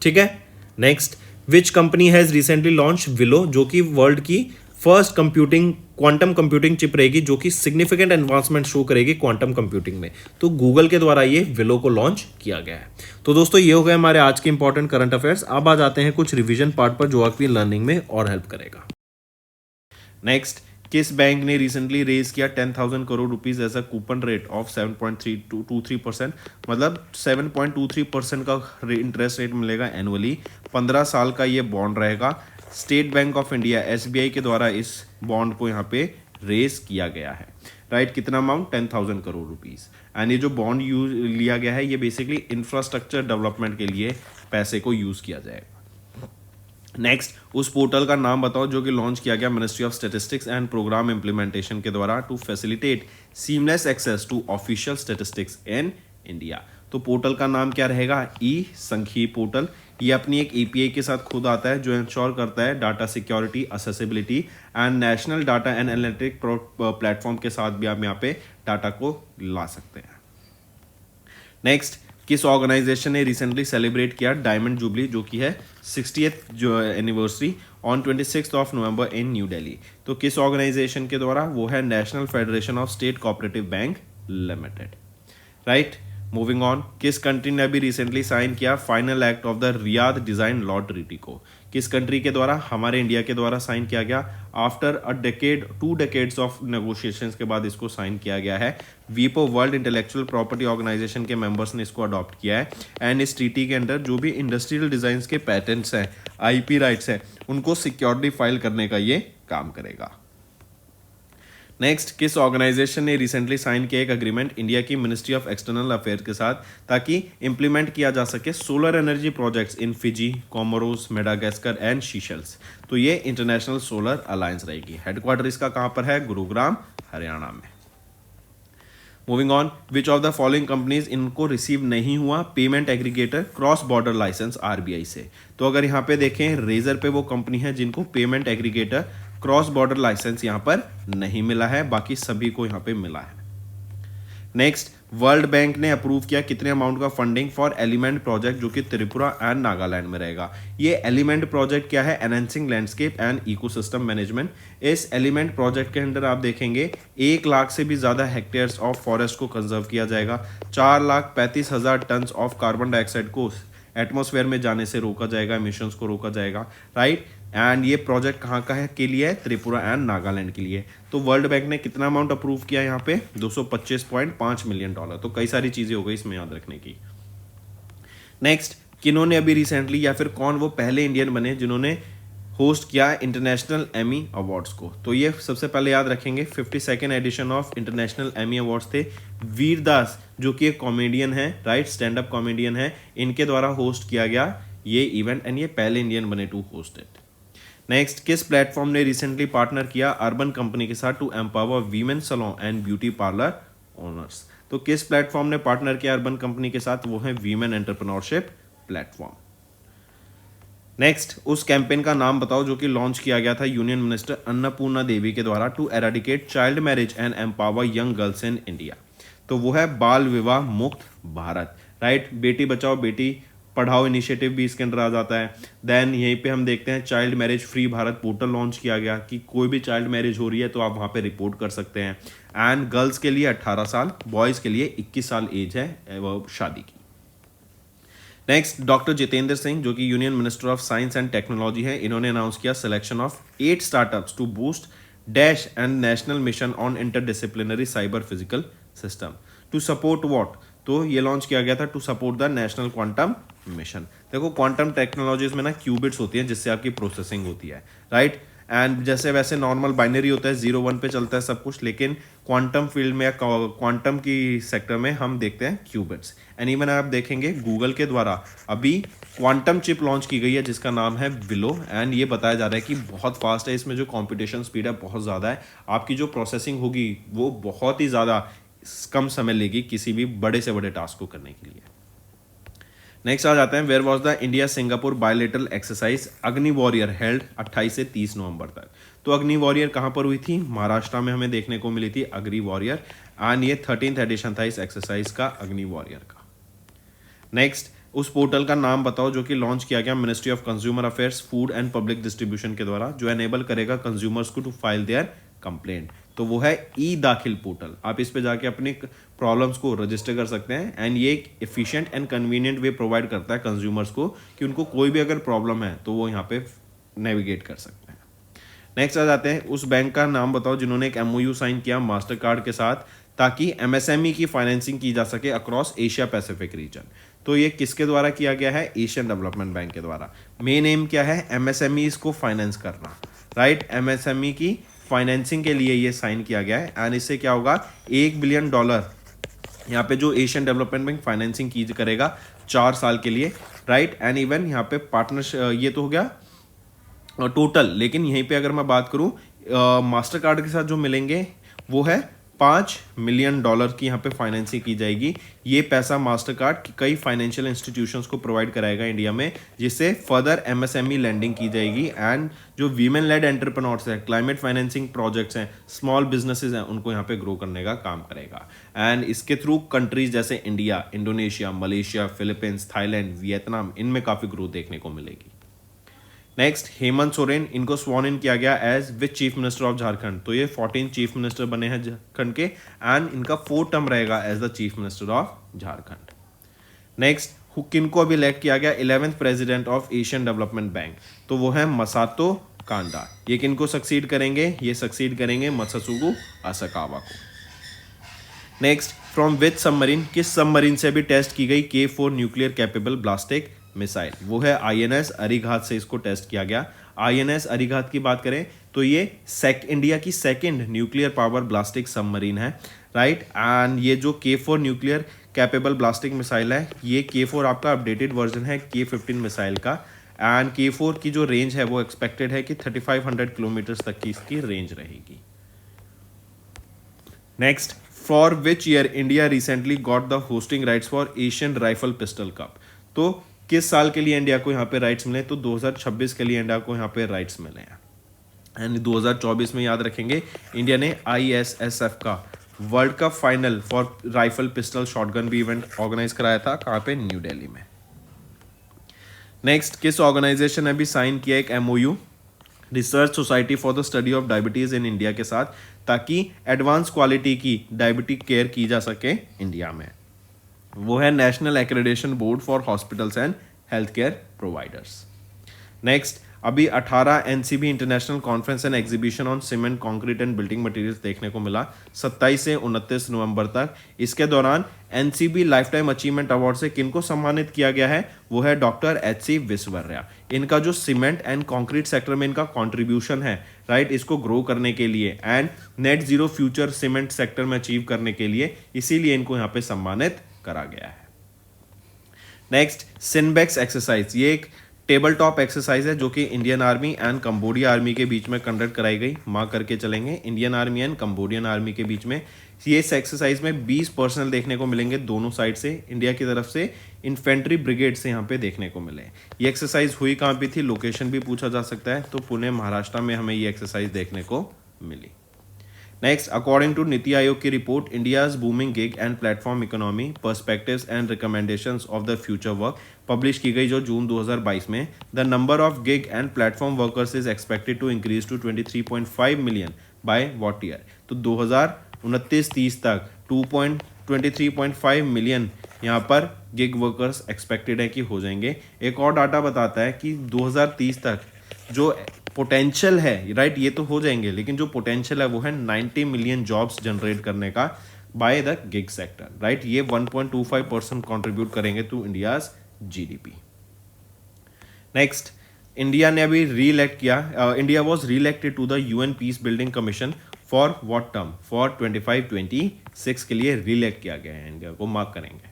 ठीक है। Next, which company has recently launch willow, जो कि वर्ल्ड की फर्स्ट क्वांटम कंप्यूटिंग चिप रहेगी जो कि सिग्निफिकेंट एडवांसमेंट शो करेगी क्वांटम कंप्यूटिंग में। तो गूगल के द्वारा ये विलो को लॉन्च किया गया है। तो दोस्तों ये हो गए हमारे आज के इंपॉर्टेंट करंट अफेयर्स। अब आ जाते हैं कुछ रिवीजन पार्ट पर जो आपकी लर्निंग में और हेल्प करेगा। नेक्स्ट, किस बैंक ने रिसेंटली रेज किया 10,000 crore rupees as a coupon rate of 7.323%, मतलब 7.23% का इंटरेस्ट रेट मिलेगा एनुअली। 15 साल का ये बॉन्ड रहेगा। State Bank of India SBI के द्वारा इस बॉन्ड को यहाँ पे रेज किया गया है। राइट, कितना अमाउंट, 10,000 करोड़ रुपीस। एंड ये जो बॉन्ड यूज लिया गया है ये बेसिकली इंफ्रास्ट्रक्चर डेवलपमेंट के लिए पैसे को यूज किया जाएगा। नेक्स्ट, उस पोर्टल का नाम बताओ जो कि लॉन्च किया गया ministry of statistics and programme implementation के द्वारा to facilitate seamless access to official statistics in India. तो पोर्टल का नाम क्या रहेगा, ई संखी पोर्टल। ये अपनी एक एपीआई के साथ खुद आता है जो इंश्योर करता है data security, accessibility and national data and analytic platform के साथ भी आप यहाँ पे डाटा को ला सकते हैं। नेक्स्ट, किस ऑर्गेनाइजेशन ने रिसेंटली सेलिब्रेट किया डायमंड जुबली जो कि है 60th जो anniversary on 26 of November in new Delhi. तो किस ऑर्गेनाइजेशन के द्वारा, वो है national federation of state cooperative bank limited. Right, moving on, किस कंट्री ने अभी रिसेंटली साइन किया final act of the Riyadh design law treaty को। किस कंट्री के द्वारा, हमारे इंडिया के द्वारा साइन किया गया। After a decade 2 decades of negotiations के बाद इसको साइन किया गया है। वीपो वर्ल्ड इंटेलेक्चुअल प्रॉपर्टी ऑर्गेनाइजेशन के मेंबर्स ने इसको अडॉप्ट किया है। एंड इस ट्रीटी के अंदर जो भी इंडस्ट्रियल डिजाइन के पैटेंट्स हैं, आईपी राइट्स हैं, उनको सिक्योरिटी फाइल करने का ये काम करेगा। नेक्स्ट, किस ऑर्गेनाइजेशन ने रिसेंटली साइन किया एक अग्रीमेंट इंडिया की मिनिस्ट्री ऑफ एक्सटर्नल अफेयर के साथ ताकि इंप्लीमेंट किया जा सके solar energy projects in Fiji, Comoros, Madagascar and Seychelles. तो ये इंटरनेशनल सोलर अलायंस रहेगी। हेडक्वार्टर इसका कहां पर है, गुरुग्राम, हरियाणा में। Moving on, which of the following companies इनको रिसीव नहीं हुआ payment aggregator cross border licence RBI से। तो अगर यहाँ पे देखें रेजर पे वो कंपनी है जिनको payment aggregator cross border licence यहां पर नहीं मिला है, बाकी सभी को यहां पे मिला है। नेक्स्ट, वर्ल्ड बैंक ने अप्रूव किया कितने अमाउंट का फंडिंग फॉर एलिमेंट प्रोजेक्ट जो कि त्रिपुरा एंड नागालैंड में रहेगा। ये एलिमेंट प्रोजेक्ट क्या है, enhancing landscape and ecosystem management. इस एलिमेंट प्रोजेक्ट के अंदर आप देखेंगे 1 लाख से भी ज्यादा हेक्टेयर्स ऑफ फॉरेस्ट को कंजर्व किया जाएगा। 4,35,000 टन ऑफ कार्बन डाइऑक्साइड को एटमॉस्फेयर में जाने से रोका जाएगा, एमिशंस को रोका जाएगा। राइट, एंड ये प्रोजेक्ट कहाँ का है के लिए है, त्रिपुरा एंड नागालैंड के लिए। तो वर्ल्ड बैंक ने कितना अमाउंट अप्रूव किया यहाँ पे, $225.5 मिलियन। तो कई सारी चीजें हो गई इसमें याद रखने की। नेक्स्ट, किन्होंने अभी रिसेंटली या फिर कौन वो पहले इंडियन बने जिन्होंने होस्ट किया इंटरनेशनल एमी अवार्ड्स को। तो ये सबसे पहले याद रखेंगे 52nd edition of international Emmy awards थे। वीर दास जो कि एक कॉमेडियन है, राइट, स्टैंड अप कॉमेडियन है, इनके द्वारा होस्ट किया गया ये इवेंट एंड ये पहले इंडियन बने टू होस्ट इट। नेक्स्ट, किस प्लेटफॉर्म ने रिसेंटली पार्टनर किया अर्बन कंपनी के साथ to empower women salon and beauty parlour owners. तो किस प्लेटफॉर्म ने पार्टनर किया अर्बन कंपनी के साथ, वो है वीमेन एंटरप्रेन्योरशिप प्लेटफॉर्म। नेक्स्ट, उस कैंपेन का नाम बताओ जो कि लॉन्च किया गया था यूनियन मिनिस्टर अन्नपूर्णा देवी के द्वारा to eradicate child marriage and empower young girls in India. तो वो है बाल विवाह मुक्त भारत। राइट। बेटी बचाओ बेटी पढ़ाओ इनिशिएटिव भी इसके अंदर आ जाता है। देन यहीं पे हम देखते हैं child marriage free Bharat portal launch किया गया कि कोई भी चाइल्ड मैरिज हो रही है तो आप वहाँ पे रिपोर्ट कर सकते हैं। एंड गर्ल्स के लिए 18 साल, बॉयज़ के लिए 21 साल एज है वो शादी की। नेक्स्ट, डॉक्टर जितेंद्र सिंह जो कि union minister of science and technology है, इन्होंने अनाउंस किया selection of 8 startups to boost dash and national mission on interdisciplinary cyber physical system to support what. तो ये लॉन्च किया गया था to support the national quantum mission. देखो quantum technologies में ना क्यूबिट्स होती हैं जिससे आपकी प्रोसेसिंग होती है, राइट। एंड जैसे वैसे नॉर्मल बाइनरी होता है 0 1 पे चलता है सब कुछ, लेकिन क्वांटम फील्ड में या क्वांटम की सेक्टर में हम देखते हैं क्यूबिट्स। एंड इवन आप देखेंगे गूगल के द्वारा अभी क्वांटम चिप लॉन्च की गई है जिसका नाम है विलो। एंड ये बताया जा रहा है कि बहुत फास्ट है, इसमें जो कंपटीशन स्पीड है बहुत ज़्यादा है, आपकी जो प्रोसेसिंग होगी वो बहुत ही ज़्यादा कम समय लेगी किसी भी बड़े से बड़े टास्क को करने के लिए। नेक्स्ट आ जाते हैं, where was the India Singapore bilateral exercise Agni warrior held 28 से 30 नवंबर तक। तो अग्नि वॉरियर कहाँ पर हुई थी? महाराष्ट्र में हमें देखने को मिली थी अग्नि वॉरियर। एंड ये 13th एडिशन था इस एक्सरसाइज का, अग्नि वॉरियर का। नेक्स्ट, उस पोर्टल का नाम बताओ जो कि लॉन्च किया गया ministry of consumer affairs food and public distribution के द्वारा, जो एनेबल करेगा कंज्यूमर्स को टू फाइल देयर कंप्लेंट। तो वो है ई दाखिल पोर्टल। आप इस पे जाके अपनी प्रॉब्लम्स को रजिस्टर कर सकते हैं। एंड ये एक efficient and convenient way provide करता है कंज्यूमर्स को कि उनको कोई भी अगर प्रॉब्लम है तो वो यहाँ पे नेविगेट कर सकते हैं। नेक्स्ट आ जाते हैं, उस बैंक का नाम बताओ जिन्होंने एक MOU साइन किया मास्टर कार्ड के साथ ताकि MSME की फाइनेंसिंग की जा सके अक्रॉस एशिया पैसिफिक रीजन। तो ये किसके द्वारा किया गया है? एशियन डेवलपमेंट बैंक के द्वारा। मेन एम क्या है? MSMEs को फाइनेंस करना, राइट। MSME की फाइनेंसिंग के लिए ये साइन किया गया है। एंड इससे क्या होगा, $1 बिलियन यहाँ पे जो एशियन डेवलपमेंट बैंक फाइनेंसिंग की करेगा 4 साल के लिए, राइट। एंड इवन यहाँ पे पार्टनरशिप, ये तो हो गया टोटल, लेकिन यहीं पे अगर मैं बात करूँ मास्टर कार्ड के साथ जो मिलेंगे वो है $5 मिलियन की यहाँ पे फाइनेंसिंग की जाएगी। ये पैसा मास्टर कार्ड कई फाइनेंशियल इंस्टीट्यूशंस को प्रोवाइड कराएगा इंडिया में, जिससे फर्दर MSME लैंडिंग की जाएगी। एंड जो वीमेन लेड एंटरप्रेन्योर्स हैं, क्लाइमेट फाइनेंसिंग प्रोजेक्ट्स हैं, स्मॉल बिजनेसेस हैं, उनको यहाँ पे ग्रो करने का काम करेगा। एंड इसके थ्रू कंट्रीज जैसे India, Indonesia, Malaysia, Philippines, Thailand, Vietnam, इनमें काफ़ी ग्रोथ देखने को मिलेगी। नेक्स्ट, हेमंत सोरेन, इनको स्वॉन इन किया गया as which chief minister of Jharkhand. तो ये 14 चीफ मिनिस्टर बने हैं झारखंड के। एंड इनका 4th टर्म रहेगा as the chief minister of Jharkhand. Next, किनको अभी इलेक्ट किया गया 11th president of Asian development bank. तो वो है मसातो कांडा। ये किनको सक्सीड करेंगे? ये सक्सीड करेंगे मत्सुगु असाकावा को। नेक्स्ट, फ्रॉम विच सबमरीन, किस सबमरीन से भी टेस्ट की गई K4 न्यूक्लियर कैपेबल ब्लास्टिक मिसाइल? वो है INS अरिघात से इसको टेस्ट किया गया। INS अरिघात की बात करें तो ये इंडिया की 2nd न्यूक्लियर पावर ब्लास्टिक सबमरीन है, राइट। एंड ये जो K4 न्यूक्लियर कैपेबल ब्लास्टिक मिसाइल है, ये K4 आपका अपडेटेड वर्जन है K15 मिसाइल का। एंड K4 की जो रेंज है वो एक्सपेक्टेड है कि 3500 किलोमीटर तक की इसकी रेंज रहेगी। Next, for which year India recently got the hosting rights for Asian rifle pistol cup. तो किस साल के लिए इंडिया को यहाँ पे राइट्स मिले? तो 2026 के लिए इंडिया को यहाँ पे राइट्स मिले हैं। एंड 2024 में याद रखेंगे इंडिया ने ISSF का world cup final for rifle pistol shotgun भी इवेंट ऑर्गेनाइज कराया था। कहाँ पे? न्यू दिल्ली में। नेक्स्ट, किस ऑर्गेनाइजेशन ने भी साइन किया एक MOU research society for the study of diabetes in India के साथ, ताकि एडवांस क्वालिटी की डायबिटिक केयर की जा सके इंडिया में। वो है national accreditation board for hospitals and health care providers. Next, अभी 18 NCB international conference and exhibition on cement, concrete and building materials देखने को मिला 27 से 29 नवंबर तक। इसके दौरान NCB life time achievement award से किनको सम्मानित किया गया है? वो है डॉक्टर HC विश्ववर्या। इनका जो सीमेंट एंड कंक्रीट सेक्टर में इनका कॉन्ट्रीब्यूशन है, राइट, इसको ग्रो करने के लिए and net zero future cement sector में अचीव करने के लिए, इसीलिए इनको यहाँ पे सम्मानित करा गया है। नेक्स्ट, सिनबेक्स एक्सरसाइज, ये एक टेबल टॉप एक्सरसाइज है जो कि Indian army and Cambodia army के बीच में कंडक्ट कराई गई। मार्क करके चलेंगे, Indian army and Cambodian army के बीच में। ये इस एक्सरसाइज में 20 पर्सनल देखने को मिलेंगे दोनों साइड से। इंडिया की तरफ से इन्फेंट्री ब्रिगेड से यहाँ पे देखने को मिले। ये एक्सरसाइज हुई कहाँ पे थी? लोकेशन भी पूछा जा सकता है। तो पुणे महाराष्ट्र में हमें ये एक्सरसाइज देखने को मिली। Next, according to NITI Aayog की report India's booming gig and platform economy perspectives and recommendations of the future work publish की गई जो जून 2022 में, the number of gig and platform workers is expected to increase to 23.5 million by what year. तो 2029-30 तक 23.5 million यहाँ पर gig workers expected है कि हो जाएंगे। एक और डाटा बताता है कि 2030 तक जो पोटेंशियल है, राइट, ये तो हो जाएंगे, लेकिन जो पोटेंशियल है वो है 90 मिलियन जॉब्स जनरेट करने का by the gig sector, right. ये 1.25% कंट्रीब्यूट करेंगे to India's GDP. Next, India ने अभी री-इलेक्ट किया, India was re-elected to the UN peace building commission for what term, for 25-26 के लिए री-इलेक्ट किया गया है, इंडिया को मार्क करेंगे।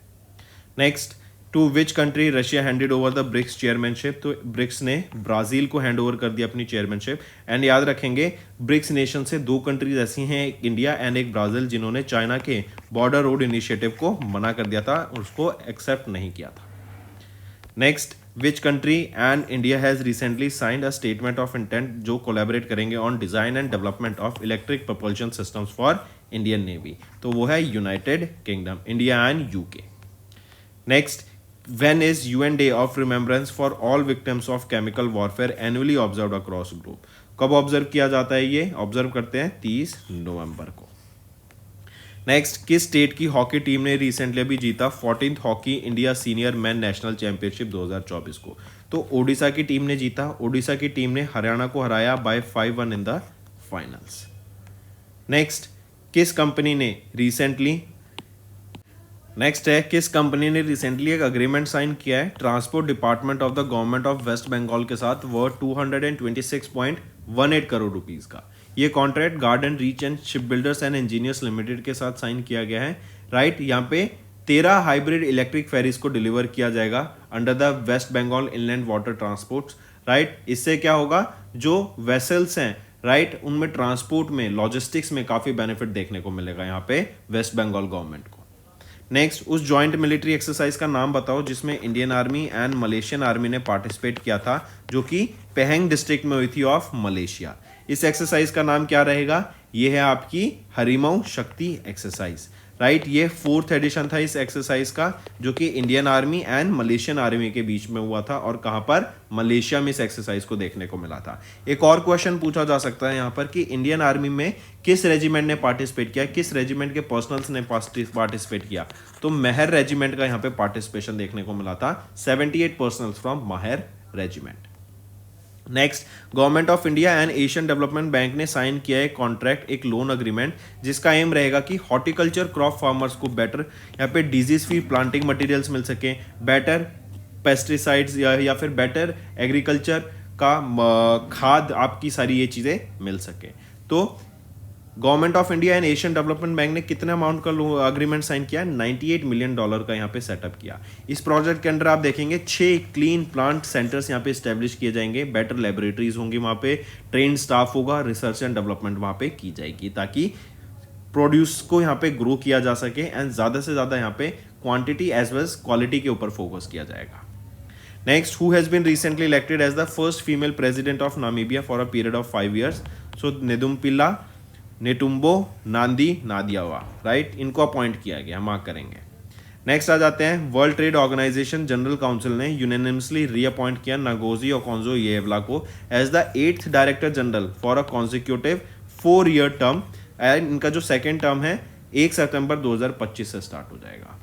Next, to which country Russia handed over the BRICS chairmanship, तो ब्रिक्स ने ब्राजील को हैंड ओवर कर दिया अपनी चेयरमैनशिप। एंड याद रखेंगे ब्रिक्स नेशन से दो कंट्रीज ऐसी हैं, एक इंडिया एंड एक ब्राजील, जिन्होंने चाइना के बॉर्डर रोड इनिशिएटिव को मना कर दिया था और उसको एक्सेप्ट नहीं किया था। Next, which country and India has recently signed a statement of intent जो कोलैबोरेट करेंगे on design and development of electric propulsion systems for Indian navy, तो वो है United kingdom, India and UK. Next, when is UN Day of Remembrance for all victims of chemical warfare annually observed across globe? कब observe किया जाता है? ये observe करते हैं 30 नवंबर को। नेक्स्ट, किस स्टेट की हॉकी टीम ने रिसेंटली अभी जीता 14th hockey India senior man national championship 2024 को? तो ओडिशा की टीम ने जीता। ओडिशा की टीम ने हरियाणा को हराया by 5-1 in the finals. Next, किस कंपनी ने रिसेंटली एक अग्रीमेंट साइन किया है transport department of the government of West Bengal के साथ वर्थ 226.18 करोड़ रुपीस का। ये contract garden reach and ship builders and engineers limited के साथ साइन किया गया है, राइट। यहाँ पे 13 हाइब्रिड इलेक्ट्रिक फेरीज को डिलीवर किया जाएगा under the West Bengal inland water transport, right. इससे क्या होगा, जो वेसल्स हैं, राइट, उनमें ट्रांसपोर्ट में, लॉजिस्टिक्स में काफी बेनिफिट देखने को मिलेगा यहाँ पे वेस्ट बंगाल गवर्नमेंट को। नेक्स्ट, उस जॉइंट मिलिट्री एक्सरसाइज का नाम बताओ जिसमें Indian army and Malaysian army ने पार्टिसिपेट किया था, जो कि पेहेंग डिस्ट्रिक्ट में हुई थी ऑफ मलेशिया। इस एक्सरसाइज का नाम क्या रहेगा? ये है आपकी हरिमऊ शक्ति एक्सरसाइज, राइट। ये 4th एडिशन था इस एक्सरसाइज का, जो कि Indian army and Malaysian army के बीच में हुआ था, और कहां पर? मलेशिया में इस एक्सरसाइज को देखने को मिला था। एक और क्वेश्चन पूछा जा सकता है यहाँ पर कि इंडियन आर्मी में किस रेजिमेंट ने पार्टिसिपेट किया, किस रेजिमेंट के पर्सनल्स ने पार्टिसिपेट किया? तो महर रेजिमेंट का यहाँ पे पार्टिसिपेशन देखने को मिला था, 78 personnels from Mahar regiment. Next, government of India and Asian development bank ने साइन किया है कॉन्ट्रैक्ट, एक लोन अग्रीमेंट, जिसका एम रहेगा कि हॉर्टिकल्चर क्रॉप फार्मर्स को बेटर यहाँ पे डिजीज फ्री प्लांटिंग मटेरियल्स मिल सके, बेटर पेस्टिसाइड्स या फिर बेटर एग्रीकल्चर का खाद, आपकी सारी ये चीज़ें मिल सके। तो government of India and Asian development bank ने कितने अमाउंट का अग्रीमेंट साइन किया? $98 मिलियन का यहाँ पे सेटअप किया। इस प्रोजेक्ट के अंदर आप देखेंगे 6 क्लीन प्लांट सेंटर्स यहाँ पे स्टैब्लिश किए जाएंगे, बेटर लेबोरेटरीज होंगी वहाँ पे, ट्रेन स्टाफ होगा, रिसर्च एंड डेवलपमेंट वहाँ पे की जाएगी, ताकि प्रोड्यूस को यहाँ पे ग्रो किया जा सके एंड ज़्यादा से ज़्यादा यहाँ पे quantity as well as quality के ऊपर फोकस किया जाएगा। Next, who has been recently elected as the first female president of Namibia for a period of 5 years? So नेदुम्पिल्ला नेटुम्बो नांदी नादियावा, राइट, इनको अपॉइंट किया गया, मार्क करेंगे। Next आ जाते हैं, world trade organization general council ने unanimously reappoint किया नागोजी ओकोंजो-इवेला को as the 8th director general for a consecutive 4-year term, and इनका जो सेकेंड टर्म है 1 सितंबर 2025 से स्टार्ट हो जाएगा।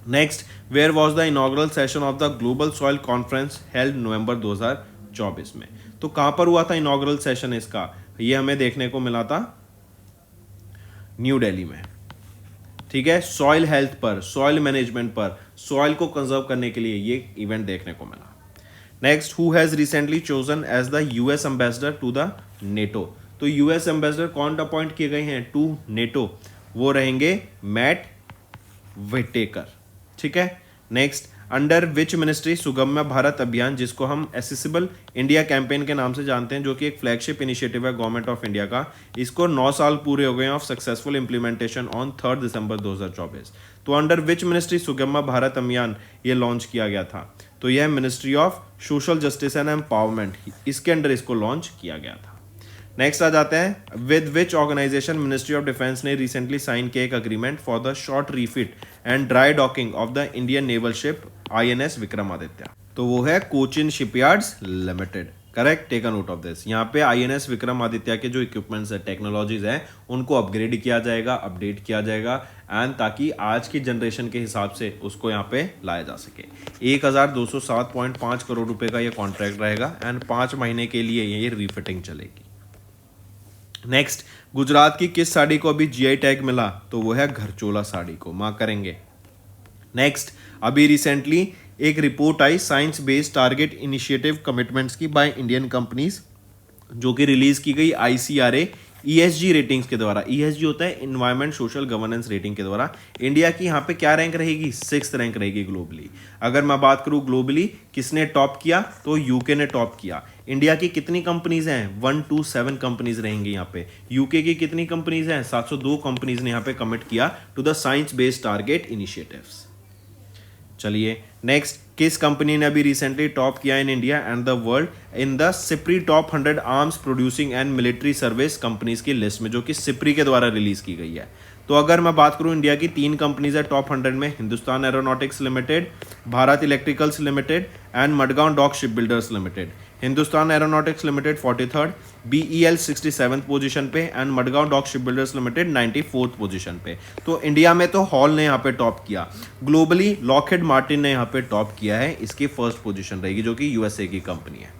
Next, where was the inaugural session of the global soil conference held November 2024 में? तो कहां पर हुआ था इनॉग्रल सेशन इसका? ये हमें देखने को मिला था न्यू दिल्ली में, ठीक है। सॉइल हेल्थ पर, सॉइल मैनेजमेंट पर, सॉइल को कंजर्व करने के लिए ये इवेंट देखने को मिला। Next, who has recently chosen as the US ambassador to the NATO? तो यूएस एम्बेसडर कौन अपॉइंट किए गए हैं टू नेटो? वो रहेंगे मैट विटेकर, ठीक है। Next, under which ministry Sugamya Bharat अभियान, जिसको हम एसेसिबल इंडिया कैंपेन के नाम से जानते हैं, जो कि एक फ्लैगशिप इनिशिएटिव है गवर्नमेंट ऑफ इंडिया का, इसको 9 साल पूरे हो गए of successful implementation on 3 December 2024। तो under which ministry Sugamya Bharat Abhiyan ये लॉन्च किया गया था? तो यह ministry of social justice and empowerment, इसके अंडर इसको लॉन्च किया गया था। नेक्स्ट आ जाते हैं, with which organization ministry of defence ने रिसेंटली साइन किया एक agreement for the short refit and dry docking of the Indian naval ship INS Vikramaditya. तो वो है Cochin shipyards limited. Correct, take a note of this. यहाँ पे INS विक्रमादित्य के जो इक्विपमेंट्स है, टेक्नोलॉजीज हैं, उनको अपग्रेड किया जाएगा, अपडेट किया जाएगा, एंड ताकि आज की जनरेशन के हिसाब से उसको यहाँ पे लाया जा सके। 1207.5 करोड़ रुपए का ये कॉन्ट्रैक्ट रहेगा एंड 5 महीने के लिए ये रिफिटिंग चलेगी। नेक्स्ट, गुजरात की किस साड़ी को अभी GI टैग मिला? तो वो है घरचोला साड़ी को, मार्क करेंगे। नेक्स्ट, अभी रिसेंटली एक रिपोर्ट आई science based target initiative commitments की बाय इंडियन कंपनीज, जो कि रिलीज की गई ICRA ESG रेटिंग्स के द्वारा। ESG होता है इन्वायरमेंट सोशल गवर्नेंस रेटिंग के द्वारा। इंडिया की यहाँ पे क्या रैंक रहेगी? 6th रैंक रहेगी ग्लोबली। अगर मैं बात करूँ ग्लोबली किसने टॉप किया, तो UK ने टॉप किया। इंडिया की कितनी कंपनीज हैं? 1 to 7 कंपनीज रहेंगी यहाँ पे। UK की कितनी कंपनीज हैं? 702 कंपनीज ने यहाँ पे कमिट किया to the science based target initiatives. चलिए नेक्स्ट, किस कंपनी ने अभी रिसेंटली टॉप किया in India and the world in the SIPRI top 100 arms producing and military service companies की लिस्ट में, जो कि सिप्री के द्वारा रिलीज की गई है। तो अगर मैं बात करूं इंडिया की 3 कंपनीज है टॉप 100 में, Hindustan aeronautics limited, Bharat electricals limited and Mazagon dock ship builders limited. Hindustan aeronautics limited 43rd, BEL 67th position पे and Mazagon dock ship builders limited 94th position पे। तो इंडिया में तो हॉल ने यहाँ पे टॉप किया, ग्लोबली लॉकहीड मार्टिन ने यहाँ पे टॉप किया है, इसकी फर्स्ट पोजीशन रहेगी, जो कि USA की कंपनी है।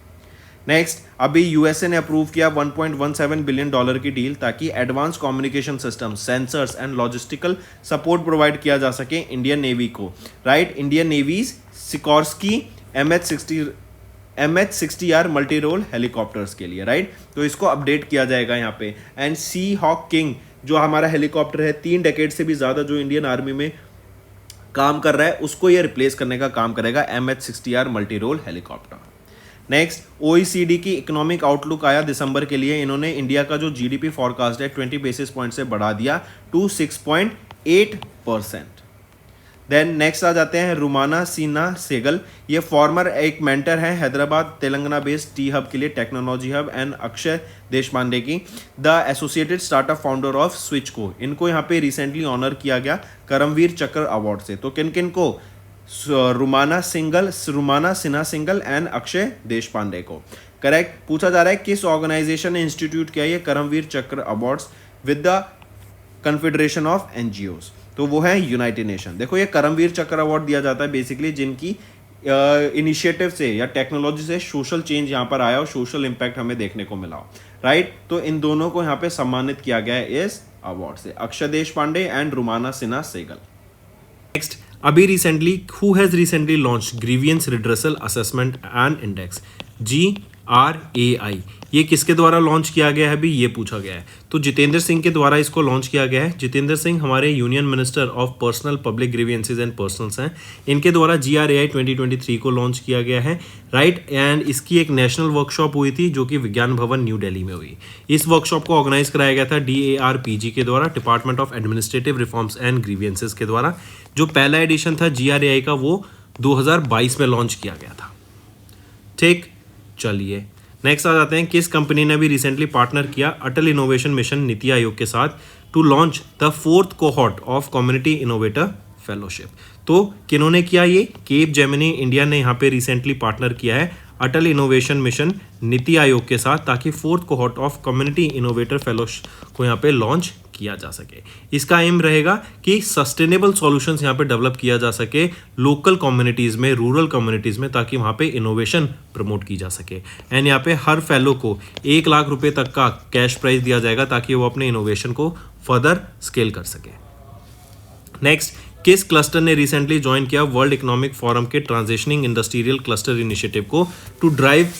नेक्स्ट, अभी USA ने अप्रूव किया $1.17 बिलियन की डील, ताकि advance communication system, sensors and logistical support provide किया जा सके इंडियन नेवी को। Right, Indian navy's Sikorsky MH-60R multi role helicopters के लिए। राइट, तो इसको अपडेट किया जाएगा यहाँ पे। एंड सी हॉक किंग जो हमारा हेलीकॉप्टर है, 3 डेकेड से भी ज़्यादा जो इंडियन आर्मी में काम कर रहा है, उसको ये रिप्लेस करने का काम करेगा MH-60R multi role helicopter. Next, OECD की इकोनॉमिक आउटलुक आया दिसंबर के लिए। इन्होंने इंडिया का जो GDP फॉरकास्ट है 20 बेसिस पॉइंट से बढ़ा दिया टू 6.8%। देन नेक्स्ट आ जाते हैं रुमाना सिन्हा सेगल। ये फॉर्मर एक मेंटर है Hyderabad Telangana based T hub के लिए, technology hub, and Akshay Deshpande की the associated startup founder of switch को। इनको यहाँ पे रिसेंटली ऑनर किया गया करमवीर चक्र अवार्ड से। तो किन किन को? रुमाना सिन्हा सिंगल एंड अक्षय देशपांडे को। करेक्ट, पूछा जा रहा है किस ऑर्गेनाइजेशन ने इंस्टीट्यूट किया ये करमवीर चक्र awards with the confederation of NGOs। तो वो है यूनाइटेड नेशन। देखो, ये करमवीर चक्र अवार्ड दिया जाता है बेसिकली जिनकी इनिशिएटिव से या टेक्नोलॉजी से सोशल चेंज यहाँ पर आया और सोशल इम्पैक्ट हमें देखने को मिला हो। राइट, तो इन दोनों को यहाँ पे सम्मानित किया गया है इस अवार्ड से, Akshay Deshpande and Rumana Sinha Sehgal. Next, अभी recently who has recently launch grievance redressal assessment and index GRAI, ये किसके द्वारा लॉन्च किया गया है अभी ये पूछा गया है। तो जितेंद्र सिंह के द्वारा इसको लॉन्च किया गया है। जितेंद्र सिंह हमारे union minister of personnel public grievances and personnels हैं। इनके द्वारा GRAI 2023 को लॉन्च किया गया है। राइट, एंड इसकी एक नेशनल वर्कशॉप हुई थी जो कि विज्ञान भवन न्यू दिल्ली में हुई। इस वर्कशॉप को ऑर्गेनाइज कराया गया था DARPG के द्वारा, department of administrative reforms and grievances के द्वारा। जो पहला एडिशन था GRAI का वो 2022 में लॉन्च किया गया था। ठीक, चलिए नेक्स्ट आ जाते हैं, किस कंपनी ने भी रिसेंटली पार्टनर किया अटल इनोवेशन मिशन नीति आयोग के साथ to launch the 4th cohort of community innovator fellowship. तो किन्होंने किया ये? केप जेमिनी इंडिया ने यहाँ पे रिसेंटली पार्टनर किया है अटल इनोवेशन मिशन नीति आयोग के साथ, ताकि 4th cohort of community innovator fellowship को यहाँ पे लॉन्च किया जा सके। इसका एम रहेगा कि सस्टेनेबल सॉल्यूशंस यहाँ पे डेवलप किया जा सके लोकल कम्युनिटीज़ में, रूरल कम्युनिटीज़ में, ताकि वहाँ पे इनोवेशन प्रमोट की जा सके। एंड यहाँ पे हर फेलो को 1 लाख रुपए तक का कैश प्राइज दिया जाएगा ताकि वो अपने इनोवेशन को फर्दर स्केल कर सके। नेक्स्ट, किस क्लस्टर ने रिसेंटली ज्वाइन किया वर्ल्ड इकोनॉमिक फोरम के ट्रांजिशनिंग इंडस्ट्रियल क्लस्टर इनिशिएटिव को to drive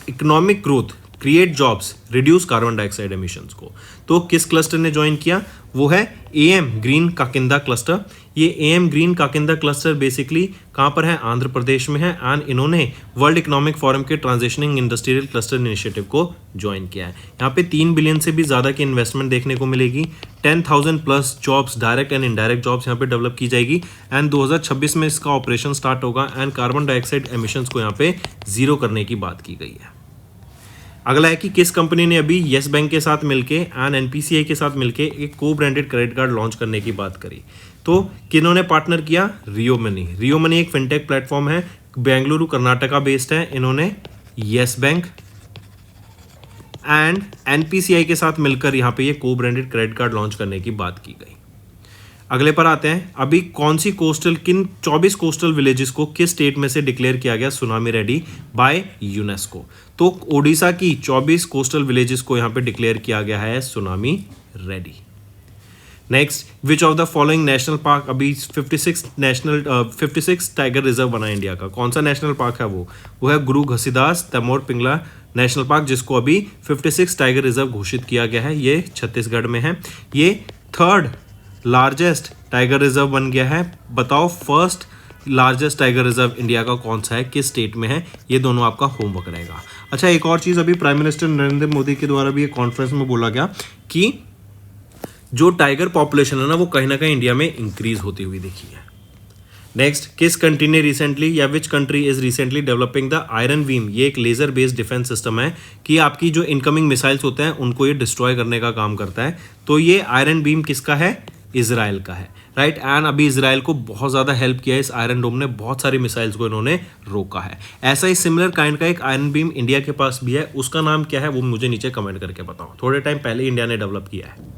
economic growth, create jobs, reduce carbon dioxide emissions को? तो किस क्लस्टर ने ज्वाइन किया? वो है AM ग्रीन काकिंदा क्लस्टर। ये AM ग्रीन काकिंदा क्लस्टर बेसिकली कहाँ पर है? आंध्र प्रदेश में है। एंड इन्होंने वर्ल्ड इकोनॉमिक फोरम के ट्रांजिशनिंग इंडस्ट्रियल क्लस्टर इनिशिएटिव को ज्वाइन किया है। यहाँ पे 3 बिलियन से भी ज़्यादा की इन्वेस्टमेंट देखने को मिलेगी। 10,000+ jobs, direct and indirect jobs यहाँ पे डेवलप की जाएगी। एंड 2026 में इसका ऑपरेशन स्टार्ट होगा। एंड कार्बन डाइऑक्साइड एमिशंस को यहाँ पे 0 करने की बात की गई है। अगला है कि किस कंपनी ने अभी येस बैंक के साथ मिलके एंड एनपीसीआई के साथ मिलके एक को ब्रांडेड क्रेडिट कार्ड लॉन्च करने की बात करी। तो किन्होंने पार्टनर किया? रियो मनी। रियो मनी एक फिनटेक प्लेटफॉर्म है, बेंगलुरु कर्नाटका बेस्ड है। इन्होंने येस बैंक एंड एनपीसीआई के साथ मिलकर यहाँ पे ये को ब्रांडेड क्रेडिट कार्ड लॉन्च करने की बात की गई। अगले पर आते हैं, अभी कौन सी किन 24 कोस्टल विलेजेस को किस स्टेट में से डिक्लेयर किया गया सुनामी रेडी बाय यूनेस्को? तो ओडिशा की 24 कोस्टल विलेजेस को यहाँ पे डिक्लेयर किया गया है tsunami ready. Next, which of the following national park, अभी 56 टाइगर रिजर्व बना है इंडिया का, कौन सा नेशनल पार्क है? वो है गुरु घसीदास तमोर पिंगला नेशनल पार्क, जिसको अभी 56 टाइगर रिजर्व घोषित किया गया है। ये छत्तीसगढ़ में है। ये थर्ड लार्जेस्ट टाइगर रिजर्व बन गया है। बताओ first largest tiger reserve India का कौन सा है, किस स्टेट में है? ये दोनों आपका होमवर्क रहेगा। अच्छा, एक और चीज़, अभी प्राइम मिनिस्टर नरेंद्र मोदी के द्वारा भी एक कॉन्फ्रेंस में बोला गया कि जो टाइगर पॉपुलेशन है ना, वो कहीं ना कहीं इंडिया में इंक्रीज होती हुई दिखी है। नेक्स्ट, किस कंट्री ने रिसेंटली या which country is recently developing the iron beam? ये एक लेजर बेस्ड डिफेंस सिस्टम है कि आपकी जो इनकमिंग मिसाइल्स होते हैं उनको ये डिस्ट्रॉय करने का काम करता है। तो ये आयरन बीम किसका है? इजराइल का है, राइट। एंड अभी इजराइल को बहुत ज़्यादा हेल्प किया है इस आयरन डोम ने, बहुत सारी मिसाइल्स को इन्होंने रोका है। ऐसा ही सिमिलर काइंड का एक आयरन बीम इंडिया के पास भी है, उसका नाम क्या है वो मुझे नीचे कमेंट करके बताओ। थोड़े टाइम पहले इंडिया ने डेवलप किया है।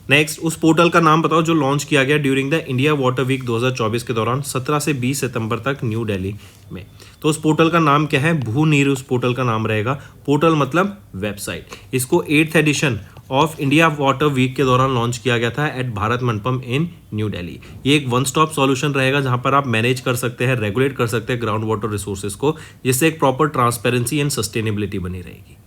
नेक्स्ट, उस पोर्टल का नाम बताओ जो लॉन्च किया गया during the India water week 2024 के दौरान 17 से 20 सितंबर तक न्यू दिल्ली में। तो उस पोर्टल का नाम क्या है? भू नीर उस पोर्टल का नाम रहेगा। पोर्टल मतलब वेबसाइट। इसको 8th edition of India water week के दौरान लॉन्च किया गया था at Bharat Mandapam in new Delhi. ये एक वन स्टॉप सॉल्यूशन रहेगा जहां पर आप मैनेज कर सकते हैं, रेगुलेट कर सकते हैं ग्राउंड वाटर रिसोर्सेज को, जिससे एक प्रॉपर ट्रांसपेरेंसी एंड सस्टेनेबिलिटी बनी रहेगी।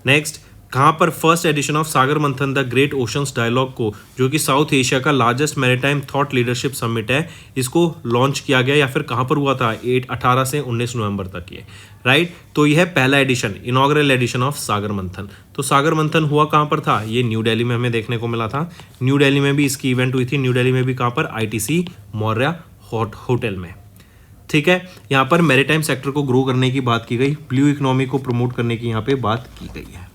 नेक्स्ट, कहाँ पर फर्स्ट एडिशन ऑफ सागर मंथन द ग्रेट ओशंस डायलॉग को, जो कि साउथ एशिया का largest maritime thought leadership summit है, इसको लॉन्च किया गया या फिर कहाँ पर हुआ था? 18 से 19 नवंबर तक ये, राइट। तो यह है पहला एडिशन, इनॉग्रल एडिशन ऑफ सागर मंथन। तो सागर मंथन हुआ कहाँ पर था? ये न्यू दिल्ली में हमें देखने को मिला था। न्यू दिल्ली में भी इसकी इवेंट हुई थी। न्यू दिल्ली में भी कहाँ पर? ITC मौर्या होटल में, ठीक है। यहाँ पर मैरीटाइम सेक्टर को ग्रो करने की बात की गई, ब्लू इकोनॉमी को प्रमोट करने की यहाँ पे बात की गई है।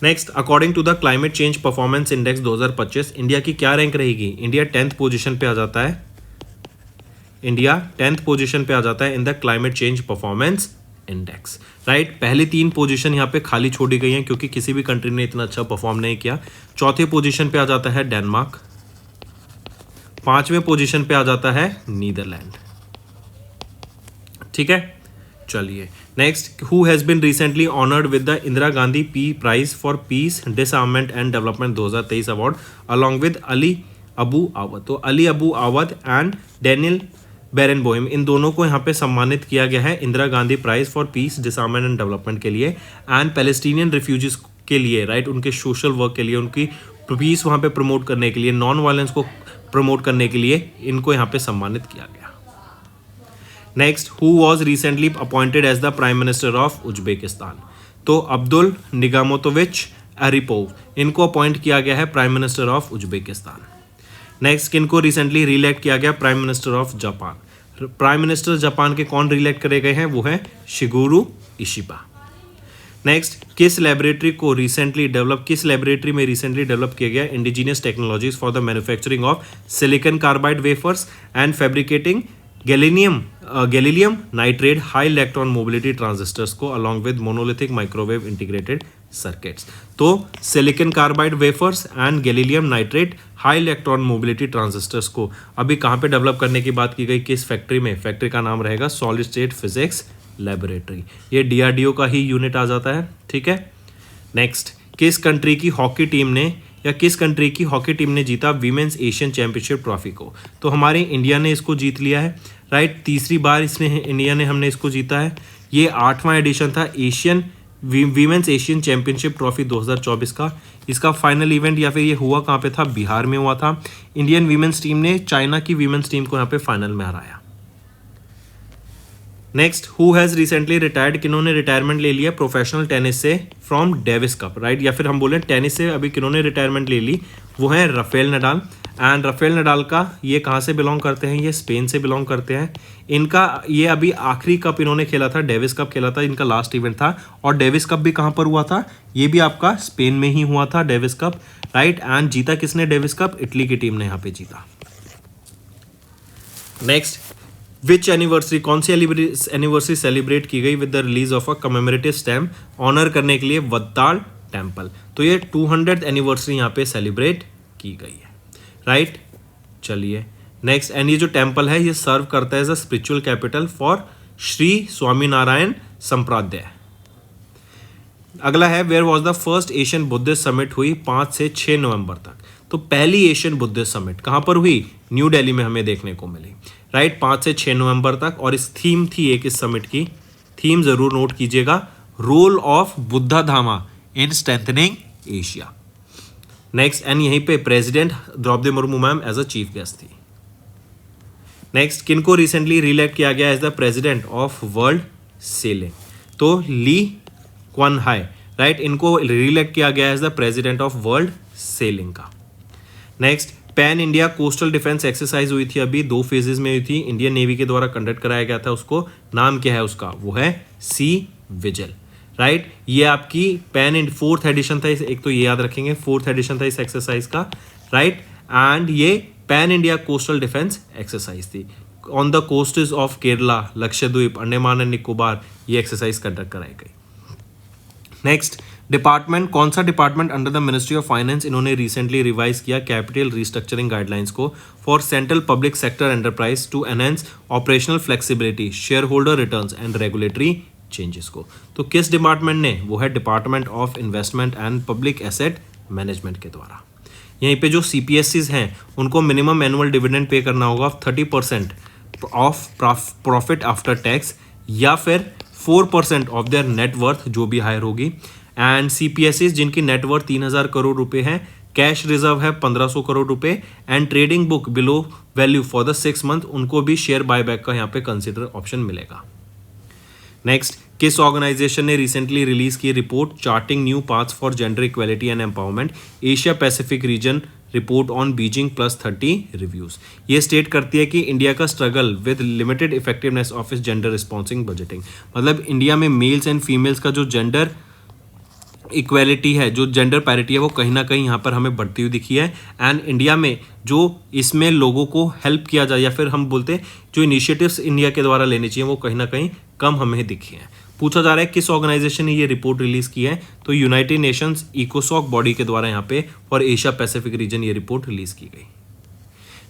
Next, according to the climate change performance index 2025 India की क्या रैंक रहेगी? इंडिया 10th पोजीशन पे आ जाता है। इंडिया 10th पोजीशन पे आ जाता है in the climate change performance index, right. पहली 3 पोजीशन यहाँ पे खाली छोड़ी गई हैं क्योंकि किसी भी कंट्री ने इतना अच्छा परफॉर्म नहीं किया। 4थे पोजीशन पे आ जाता है डेनमार्क। 5वें पोजीशन पे आ जाता है नीदरलैंड, ठीक है। चलिए next, who has been recently honoured with the Indira Gandhi prize for peace disarmament and development 2023 award along with Ali Abu Awad. तो Ali Abu Awad and Daniel Barenboim, इन दोनों को यहाँ पे सम्मानित किया गया है Indira Gandhi prize for peace disarmament and development के लिए एंड पैलेस्टीनियन रिफ्यूजीज के लिए, राइट, उनके सोशल वर्क के लिए, उनकी पीस वहाँ पे प्रमोट करने के लिए, नॉन वायलेंस को प्रमोट करने के लिए इनको यहाँ पे सम्मानित किया गया। Next, who was recently appointed as the prime minister of Uzbekistan? तो अब्दुल निगामोतोविच अरिपोव, इनको अपॉइंट किया गया है prime minister of Uzbekistan. Next, किनको रिसेंटली रीइलेक्ट किया गया? Prime minister of Japan. Prime minister Japan के कौन रीइलेक्ट करे गए हैं? वो है शिगुरु इशिबा। नेक्स्ट, किस लेबोरेटरी में रिसेंटली डेवलप किया गया indigenous technologies for the manufacturing of silicon carbide wafers and fabricating गैलीलियम nitrate high electron mobility transistors को along with monolithic microwave integrated circuits. तो silicon carbide wafers and gallium nitrate high electron mobility transistors को अभी कहाँ पे develop करने की बात की गई? किस फैक्ट्री में? फैक्ट्री का नाम रहेगा सॉलिड स्टेट फिजिक्स लेबोरेटरी। ये DRDO का ही यूनिट आ जाता है, ठीक है। नेक्स्ट, किस कंट्री की हॉकी टीम ने जीता वीमेंस एशियन चैंपियनशिप ट्रॉफी को? तो हमारे इंडिया ने इसको जीत लिया है, राइट। तीसरी बार हमने इसको जीता है। ये 8वां एडिशन था वीमेंस एशियन चैंपियनशिप ट्रॉफी 2024 का। इसका फाइनल इवेंट या फिर ये हुआ कहाँ पे था? बिहार में हुआ था। इंडियन वीमेंस टीम ने चाइना की वीमेंस टीम को यहाँ पे फाइनल में हराया। Next, who has recently retired, किन्होंने रिटायरमेंट ले लिया प्रोफेशनल टेनिस से फ्रॉम डेविस कप, राइट, या फिर हम बोलें टेनिस से अभी किन्होंने रिटायरमेंट ले ली? वो है Rafael Nadal and Rafael Nadal का ये कहाँ से बिलोंग करते हैं, ये स्पेन से बिलोंग करते हैं। इनका ये अभी आखिरी कप इन्होंने खेला था, डेविस कप खेला था, इनका लास्ट इवेंट था। और डेविस कप भी कहाँ पर हुआ था, ये भी आपका स्पेन में ही हुआ था डेविस कप, राइट। एंड जीता किसने डेविस कप, इटली की टीम ने यहाँ पे जीता। नेक्स्ट, विच एनिवर्सरी, कौन सी एनिवर्सरी सेलिब्रेट की गई with the release of a commemorative stamp, honour करने के लिए वत्ताल टेम्पल। तो ये 200th एनिवर्सरी यहाँ पे सेलिब्रेट की गई है, राइट। चलिए नेक्स्ट, एंड ये जो टेम्पल है ये सर्व करता है as a spiritual capital for Shri Swaminarayan Sampradaya. अगला है, where was the first Asian Buddhist summit, हुई 5 से 6 नवंबर तक। तो पहली एशियन बुद्धिस्ट समिट कहाँ पर हुई, न्यू दिल्ली में हमें देखने को मिली, राइट, 5 से 6 नवंबर तक। और इस थीम थी एक, इस समिट की थीम जरूर नोट कीजिएगा, role of Buddha dhamma in strengthening Asia. Next, and यहीं पे president Droupadi Murmu ma'am as a chief guest थी। नेक्स्ट, किनको रिसेंटली रिलेक्ट किया गया as the president of World Sailing, तो ली क्वान हाई, राइट, इनको रिलेक्ट किया गया as the president of World Sailing का। Next, pan India coastal defence exercise हुई थी, अभी 2 फेजेस में हुई थी, इंडियन नेवी के द्वारा कंडक्ट कराया गया था उसको, नाम क्या है उसका, वो है सी विजिल, राइट। ये आपकी पैन 4th एडिशन था, एक तो ये याद रखेंगे 4th एडिशन था इस एक्सरसाइज का, राइट। एंड ये pan India coastal defence exercise थी, on the coasts of Kerala, Lakshadweep, Andaman and Nicobar ये एक्सरसाइज कंडक्ट कराई गई। नेक्स्ट, डिपार्टमेंट, कौन सा department under the ministry of finance इन्होंने रिसेंटली रिवाइज किया कैपिटल रिस्ट्रक्चरिंग गाइडलाइंस को for central public sector enterprise to enhance operational flexibility, share holder returns and regulatory changes को। तो किस डिपार्टमेंट ने, वो है department of investment and public asset management के द्वारा। यहीं पे जो CPSCs हैं उनको मिनिमम एनुअल डिविडेंड पे करना होगा 30% ऑफ प्रॉफिट आफ्टर टैक्स या फिर 4% ऑफ देयर नेटवर्थ जो भी हायर होगी। एंड CPSCs जिनकी नेटवर्थ 3000 करोड़ रुपए है, कैश रिजर्व है 1500 करोड़ रुपए and trading book below value for the 6 month, उनको भी शेयर बायबैक का यहाँ पे कंसिडर ऑप्शन मिलेगा। नेक्स्ट, किस ऑर्गेनाइजेशन ने रिसेंटली रिलीज की report charting new paths for gender equality and empowerment, Asia Pacific region report on Beijing +30 reviews. ये स्टेट करती है कि इंडिया का struggle with limited effectiveness of इस जेंडर रिस्पॉन्सिंग बजटिंग, मतलब इंडिया में मेल्स एंड फीमेल्स का जो जेंडर इक्वेलिटी है, जो जेंडर पैरिटी है, वो कहीं ना कहीं यहाँ पर हमें बढ़ती हुई दिखी है। एंड इंडिया में जो इसमें लोगों को हेल्प किया जाए या फिर हम बोलते हैं जो इनिशिएटिव्स इंडिया के द्वारा लेने चाहिए वो कहीं ना कहीं कम हमें दिखी हैं। पूछा जा रहा है किस ऑर्गेनाइजेशन ने ये रिपोर्ट रिलीज की है, तो यूनाइटेड नेशंस इकोसॉक बॉडी के द्वारा यहाँ पे फॉर एशिया पैसिफिक रीजन ये रिपोर्ट रिलीज की गई।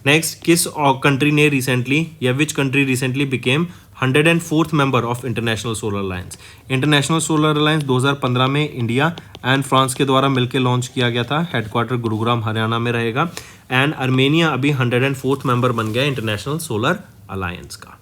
नेक्स्ट, किस कंट्री ने रिसेंटली या which country recently became 104th member of international solar alliance. International solar alliance 2015 में इंडिया एंड फ्रांस के द्वारा मिलकर लॉन्च किया गया था, हेडक्वार्टर गुरुग्राम हरियाणा में रहेगा। एंड अर्मेनिया अभी 104th मेंबर बन गया इंटरनेशनल सोलर अलायंस का।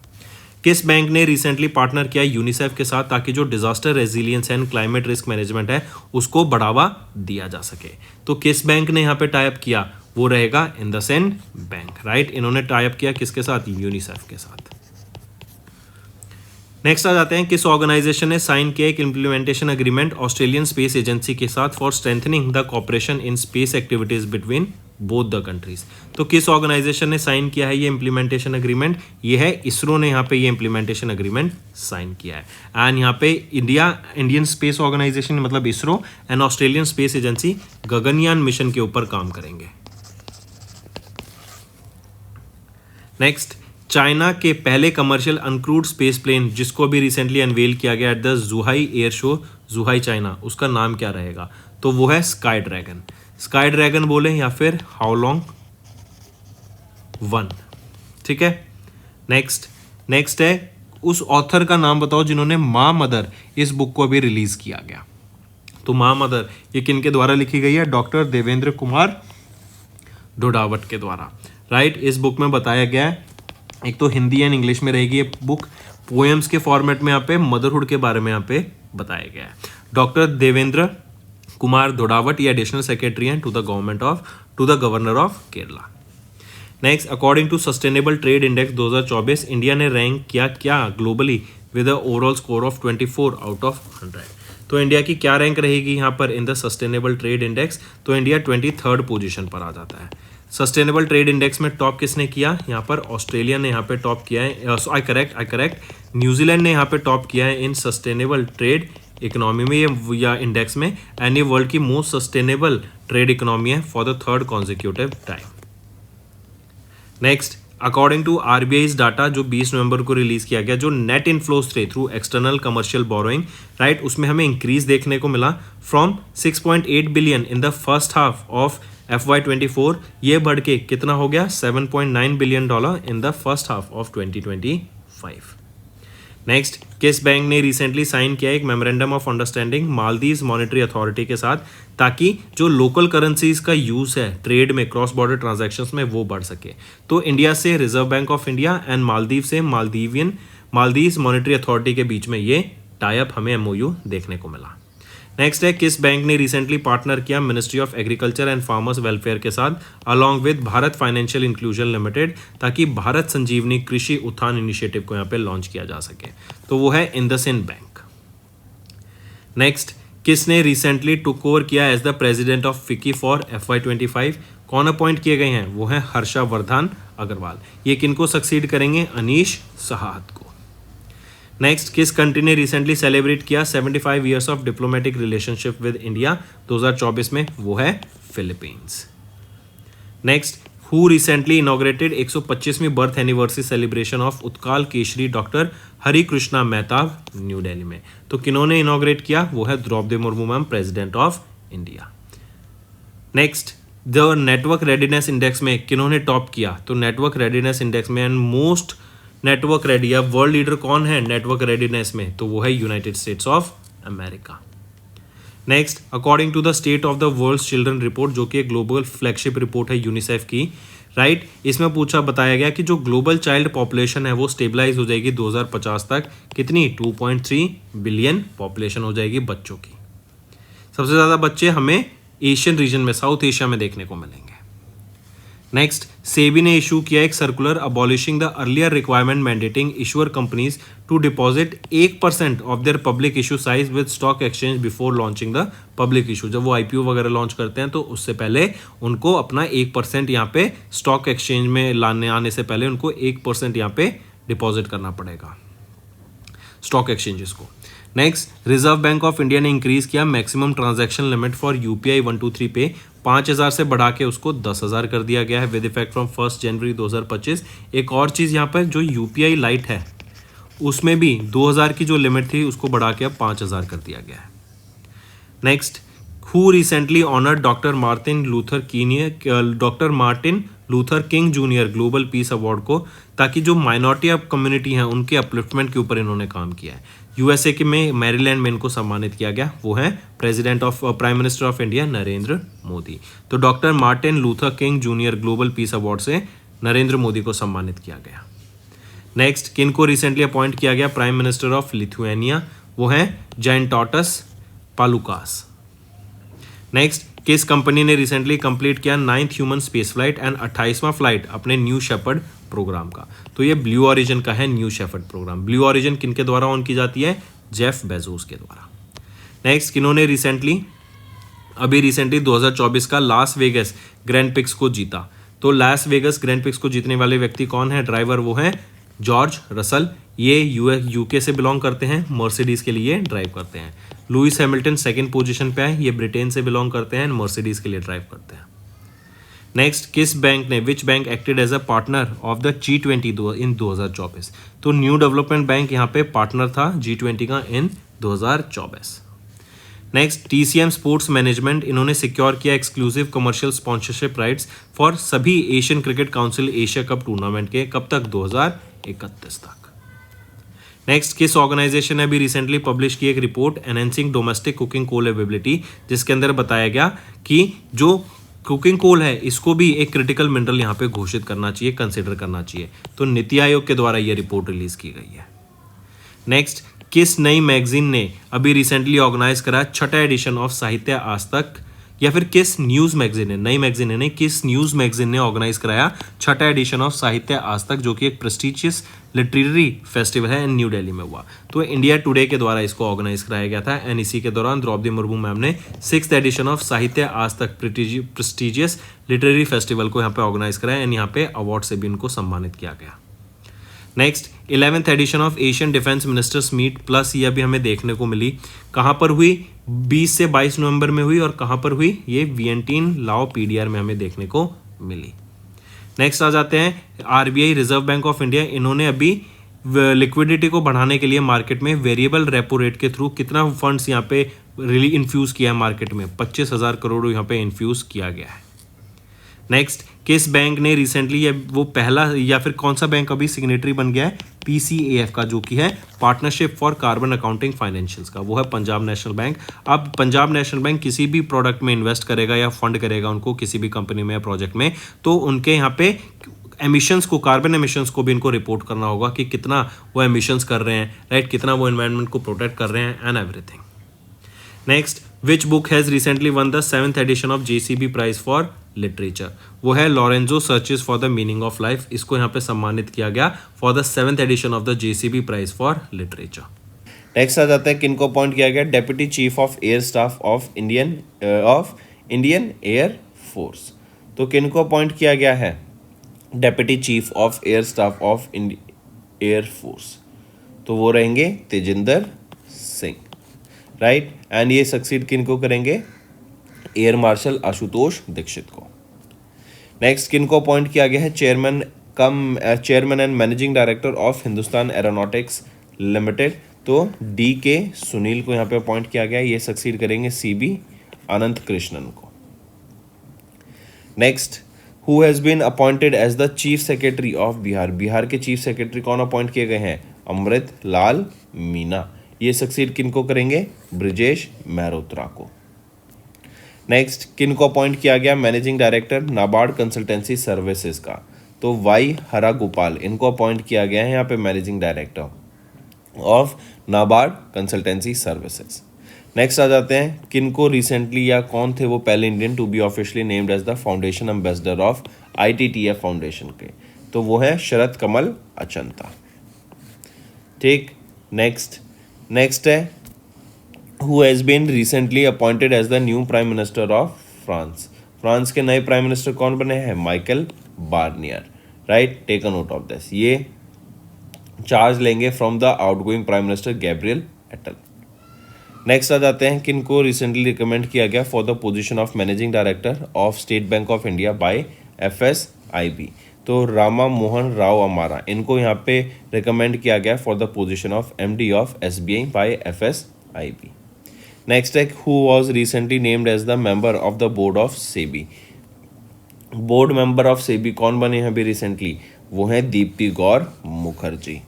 किस बैंक ने रिसेंटली पार्टनर किया यूनिसेफ के साथ ताकि जो disaster resilience and climate risk management है उसको बढ़ावा दिया जा सके। तो किस बैंक ने यहाँ पे टाइप किया, वो रहेगा इंडसइंड बैंक, राइट। इन्होंने टाइप किया किसके साथ, यूनिसेफ के साथ। नेक्स्ट आ जाते हैं, किस ऑर्गेनाइजेशन ने साइन किया एक implementation agreement Australian space agency के साथ for strengthening the cooperation in space activities between both the countries. तो किस ऑर्गेनाइजेशन ने साइन किया है ये इम्प्लीमेंटेशन एग्रीमेंट, ये है इसरो ने यहाँ पे ये इम्प्लीमेंटेशन एग्रीमेंट साइन किया है। एंड यहाँ पे इंडियन स्पेस ऑर्गेनाइजेशन मतलब ISRO and Australian space agency Gaganyaan mission के ऊपर काम करेंगे। नेक्स्ट, चाइना के पहले कमर्शियल अनक्रूड स्पेस प्लेन जिसको अभी रिसेंटली अनवेल किया गया at the जुहाई air show, जुहाई China, उसका नाम क्या रहेगा, तो वो है स्काई ड्रैगन। स्काई ड्रैगन बोले या फिर हाओलोंग 1, ठीक है। नेक्स्ट है उस ऑथर का नाम बताओ जिन्होंने माँ मदर इस बुक को अभी रिलीज किया गया। तो माँ मदर ये किन के द्वारा लिखी गई है, डॉक्टर देवेंद्र कुमार ढोडावट के द्वारा, राइट। इस बुक में बताया गया है, एक तो हिंदी एंड इंग्लिश में रहेगी ये बुक, पोएम्स के फॉर्मेट में यहाँ पे मदरहुड के बारे में यहाँ पे बताया गया है। डॉक्टर देवेंद्र कुमार ढोडावट ये एडिशनल सेक्रेटरी हैं to the governor of Kerala. Next, according to sustainable trade index 2024 India ने रैंक किया क्या globally with overall score of 24 out of 100। तो इंडिया की क्या रैंक रहेगी यहाँ पर in the sustainable trade index, तो इंडिया 23rd पोजीशन पर आ जाता है, सस्टेनेबल ट्रेड इंडेक्स में टॉप किसने किया, यहाँ पर ऑस्ट्रेलिया ने यहाँ पे टॉप किया है, आई करेक्ट, न्यूजीलैंड ने यहाँ पे टॉप किया है इन सस्टेनेबल ट्रेड इकोनॉमी में या इंडेक्स में, एंड ये वर्ल्ड की मोस्ट सस्टेनेबल ट्रेड इकोनॉमी है for the third consecutive time. Next, according to RBI's data जो 20 नवंबर को रिलीज किया गया, जो नेट इनफ्लोज थे through external commercial borrowing, right, उसमें हमें इंक्रीज देखने को मिला from 6.8 billion in the first half of FY24, ये बढ़ के कितना हो गया 7.9 billion dollar in the first half of 2025। Next, किस बैंक ने रिसेंटली साइन किया एक memorandum of understanding Maldives monetary authority के साथ, ताकि जो लोकल करेंसीज का यूज है ट्रेड में, क्रॉस बॉर्डर ट्रांजैक्शंस में, वो बढ़ सके। तो इंडिया से reserve bank of India and Maldives से मालदीव्स मॉनेटरी अथॉरिटी के बीच में ये टाई अप हमें MOU देखने को मिला। नेक्स्ट है, किस बैंक ने रिसेंटली पार्टनर किया ministry of agriculture and farmers welfare के साथ along with Bharat financial inclusion limited, ताकि भारत संजीवनी कृषि उत्थान इनिशिएटिव को यहाँ पे लॉन्च किया जा सके, तो वो है इंडसइंड बैंक। नेक्स्ट, किसने रिसेंटली टुक ओवर किया as the president of FICCI for FY25, कौन अपॉइंट किए गए हैं, वो है हर्षवर्धन अग्रवाल। ये किनको सक्सीड करेंगे, अनीश साहत को। नेक्स्ट, किस कंट्री ने रिसेंटली सेलिब्रेट किया 75 years of diplomatic relationship with India 2024 में, वो है Philippines. Next, who recently inaugurated 125वीं birth anniversary celebration of Utkal Keshari doctor Hari Krishna Mahtab New Delhi में, तो किन्होंने इनॉग्रेट किया, वो है Droupadi Murmu ma'am, president of India. Next, the network readiness index में किन्होंने टॉप किया, तो नेटवर्क रेडीनेस इंडेक्स में एंड मोस्ट नेटवर्क रेडी या वर्ल्ड लीडर कौन है नेटवर्क रेडीनेस में, तो वो है United States of America. Next, according to the state of the world children report, जो कि एक ग्लोबल फ्लैगशिप रिपोर्ट है यूनिसेफ की, राइट, इसमें बताया गया कि जो ग्लोबल चाइल्ड पॉपुलेशन है वो स्टेबलाइज हो जाएगी 2050 तक, कितनी 2.3 बिलियन पॉपुलेशन हो जाएगी बच्चों की। सबसे ज़्यादा बच्चे हमें एशियन रीजन में, साउथ एशिया में देखने को मिलेंगे। नेक्स्ट, सेबी ने इशू किया एक circular abolishing the earlier requirement mandating issuer companies to deposit 1% of their public issue size with stock exchange before launching the public issue. जब वो IPO वगैरह लॉन्च करते हैं तो उससे पहले उनको अपना 1% यहाँ पे स्टॉक एक्सचेंज में आने से पहले उनको 1% यहाँ पे डिपॉजिट करना पड़ेगा स्टॉक एक्सचेंजेस को। Next, reserve bank of India ने इंक्रीज किया maximum transaction limit for UPI 123 पे 5,000 से बढ़ा के उसको 10,000 कर दिया गया है विद इफेक्ट फ्रॉम 1 जनवरी 2025। एक और चीज़ यहाँ पर, जो UPI लाइट है उसमें भी 2,000 की जो लिमिट थी उसको बढ़ा के अब 5,000 कर दिया गया है। Next, who recently honoured doctor Martin Luther King junior global peace award को, ताकि जो माइनॉरिटी ऑफ कम्युनिटी हैं उनके अपलिफ्टमेंट के ऊपर इन्होंने काम किया है। USA के में मैरीलैंड में इनको सम्मानित किया गया, वो है prime minister of India Narendra Modi. तो doctor Martin Luther King junior global peace award से नरेंद्र मोदी को सम्मानित किया गया। नेक्स्ट, किन को रिसेंटली अपॉइंट किया गया प्राइम मिनिस्टर ऑफ लिथुआनिया, वो है जाइंटॉटस पालुकास। नेक्स्ट, किस कंपनी ने रिसेंटली कंप्लीट किया 9th human space flight and 28वां फ्लाइट अपने न्यू शेपर्ड प्रोग्राम का, तो ये ब्लू ऑरिजिन का है New Shepard program. Blue Origin किनके द्वारा ऑन की जाती है, जेफ बेजोस के द्वारा। नेक्स्ट, किन्होंने रिसेंटली 2024 का लास वेगस ग्रैंड प्रिक्स को जीता, तो लास वेगस ग्रैंड प्रिक्स को जीतने वाले व्यक्ति कौन है, ड्राइवर, वो है जॉर्ज रसल। ये UK से बिलोंग करते हैं, मर्सिडीज के लिए ड्राइव करते हैं। लुइस हैमिल्टन सेकंड पोजीशन पे है, ये ब्रिटेन से बिलोंग करते हैं, मर्सिडीज के लिए ड्राइव करते हैं। नेक्स्ट, किस बैंक ने, which bank acted as a partner of the G20 in 2024, तो न्यू डेवलपमेंट बैंक यहाँ पे पार्टनर था G20 का in 2024। Next, TCM sports management, इन्होंने सिक्योर किया exclusive commercial sponsorship rights for सभी Asian cricket Council Asia Cup tournament के, कब तक, 2031 तक। नेक्स्ट, किस ऑर्गेनाइजेशन ने अभी रिसेंटली पब्लिश की एक report enhancing domestic cooking coal availability, जिसके अंदर बताया गया कि जो कुकिंग कोल है इसको भी एक क्रिटिकल मिनरल यहाँ पे घोषित करना चाहिए, कंसिडर करना चाहिए, तो नीति आयोग के द्वारा ये रिपोर्ट रिलीज की गई है। नेक्स्ट, किस नई मैगजीन ने अभी रिसेंटली ऑर्गेनाइज करा 6ठा एडिशन ऑफ साहित्य आज तक, या फिर किस न्यूज़ मैगजीन ने, नई मैगजीन ने नहीं, किस न्यूज़ मैगजीन ने ऑर्गेनाइज कराया 6ठा एडिशन ऑफ साहित्य आज तक, जो कि एक प्रेस्टिजियस लिटरेरी फेस्टिवल है, न्यू दिल्ली में हुआ। तो इंडिया टुडे के द्वारा इसको ऑर्गेनाइज कराया गया था एंड इसी के दौरान द्रौपदी मुर्मू मैम ने 6th एडिशन ऑफ साहित्य आज तक प्रेस्टिजियस लिटरेरी फेस्टिवल को यहाँ पे ऑर्गेनाइज कराया एंड यहाँ पे अवार्ड से भी इनको सम्मानित किया गया। Next 11th edition of Asian defence ministers meet plus, ये अभी हमें देखने को मिली। कहाँ पर हुई? 20 से 22 नवंबर में हुई और कहाँ पर हुई? ये वियंटीन लाओ पीडीआर में हमें देखने को मिली। नेक्स्ट आ जाते हैं RBI reserve bank of India, इन्होंने अभी लिक्विडिटी को बढ़ाने के लिए मार्केट में वेरिएबल रेपो रेट के थ्रू कितना फंड्स यहाँ पे रिली इन्फ्यूज किया है मार्केट में? 25,000 करोड़ यहाँ पे इन्फ्यूज किया गया है। नेक्स्ट, किस बैंक ने रिसेंटली या वो पहला या फिर कौन सा बैंक अभी सिग्नेटरी बन गया है पीसीएएफ का, जो कि है partnership for carbon accounting financials का, वो है पंजाब नेशनल बैंक। अब पंजाब नेशनल बैंक किसी भी प्रोडक्ट में इन्वेस्ट करेगा या फंड करेगा उनको किसी भी कंपनी में या प्रोजेक्ट में, तो उनके यहाँ पे एमिशंस को, कार्बन एमिशंस को भी इनको रिपोर्ट करना होगा कि कितना वो एमिशंस कर रहे हैं, राइट, कितना वो एनवायरनमेंट को प्रोटेक्ट कर रहे हैं and everything. Next, which book has recently won the 7th edition of JCB prize for literature? वो है Lorenzo Searches for the meaning of life, इसको यहाँ पे सम्मानित किया गया for the 7th edition of the JCB prize for literature. Next आ जाता है किनको अपॉइंट किया गया? Deputy chief of air staff of Indian air force. तो किनको अपॉइंट किया गया है? Deputy chief of air staff of air force, तो वो रहेंगे तेजिंदर सिंह, राइट। एंड ये सक्सीड किनको करेंगे? एयर मार्शल आशुतोष दीक्षित को। नेक्स्ट, किनको अपॉइंट किया गया है? Chairman and managing director of Hindustan aeronautics limited, तो डी के सुनील को यहाँ पे अपॉइंट किया गया है। ये सक्सीड करेंगे सीबी अनंत कृष्णन को। Next, who has been appointed as the chief secretary of Bihar? Bihar के चीफ सेक्रेटरी कौन अपॉइंट किए गए हैं? अमृत लाल मीना। ये सक्सीड किनको करेंगे? ब्रिजेश मेहरोत्रा को। नेक्स्ट, किनको अपॉइंट किया गया managing director NABARD consultancy services का? तो वाई हरा गोपाल, इनको अपॉइंट किया गया है यहाँ पे managing director of NABARD consultancy services. Next आ जाते हैं किनको रिसेंटली या कौन थे वो पहले Indian to be officially named as the foundation ambassador of ITTF foundation के? तो वो है शरद कमल अचंता, ठीक। नेक्स्ट है who has been recently appointed as the new prime minister of France? France के नए प्राइम मिनिस्टर कौन बने हैं? Michel Barnier, right, take a note of this. ये चार्ज लेंगे from the outgoing prime minister Gabriel Attal. Next आ जाते हैं किनको रिसेंटली रिकमेंड किया गया for the position of managing director of State Bank of India by FSIB? तो रामा मोहन राव अमारा, इनको यहाँ पे रिकमेंड किया गया for the position of MD of SBI by FSIB। Next है who was recently named as the member of the board of SEBI? Board member of SEBI कौन बने हैं अभी रिसेंटली? वो हैं Deepti Gaur Mukherjee.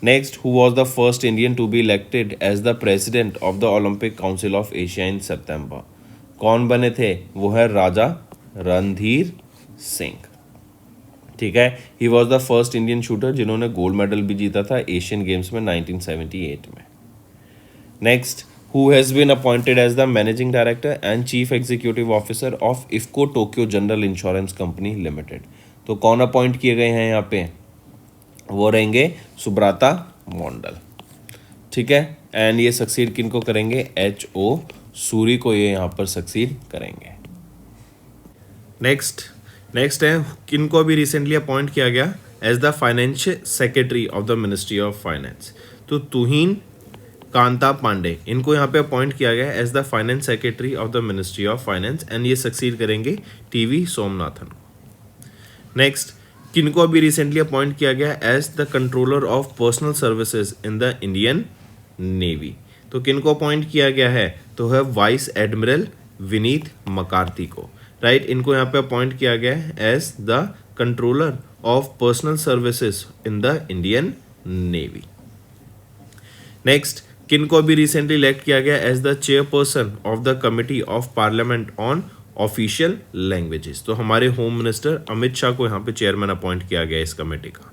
Next, who was the first Indian to be elected as the president of the Olympic Council of Asia in September? कौन बने थे? वो है राजा रणधीर सिंह, ठीक है। He was the first Indian shooter जिन्होंने गोल्ड मेडल भी जीता था एशियन गेम्स में 1978 में। Next, who has been appointed as the managing director and chief executive officer of IFCO Tokyo General Insurance Company Limited? तो कौन अपॉइंट किए गए हैं यहाँ पे? वो रहेंगे सुब्राता मोंडल, ठीक है। एंड ये सक्सीड किनको करेंगे? HO सूरी को ये यहाँ पर सक्सीड करेंगे। नेक्स्ट है किनको अभी रिसेंटली अपॉइंट किया गया as the finance secretary of the ministry of finance? तो तुहिन कांता पांडे, इनको यहाँ पे अपॉइंट किया गया as the finance secretary of the ministry of finance and ये सक्सीड करेंगे TV सोमनाथन। नेक्स्ट, किनको अभी रिसेंटली अपॉइंट किया गया as the controller of personnel services in the Indian navy? तो किनको अपॉइंट किया गया है? तो है वाइस एडमिरल विनीत मकार्थी को, राइट। इनको यहाँ पे अपॉइंट किया गया है as the controller of personnel services in the Indian navy. Next, किनको अभी रिसेंटली इलेक्ट किया गया as the chairperson of the committee of parliament on official languages? तो हमारे होम मिनिस्टर अमित शाह को यहाँ पे चेयरमैन अपॉइंट किया गया इस कमेटी का।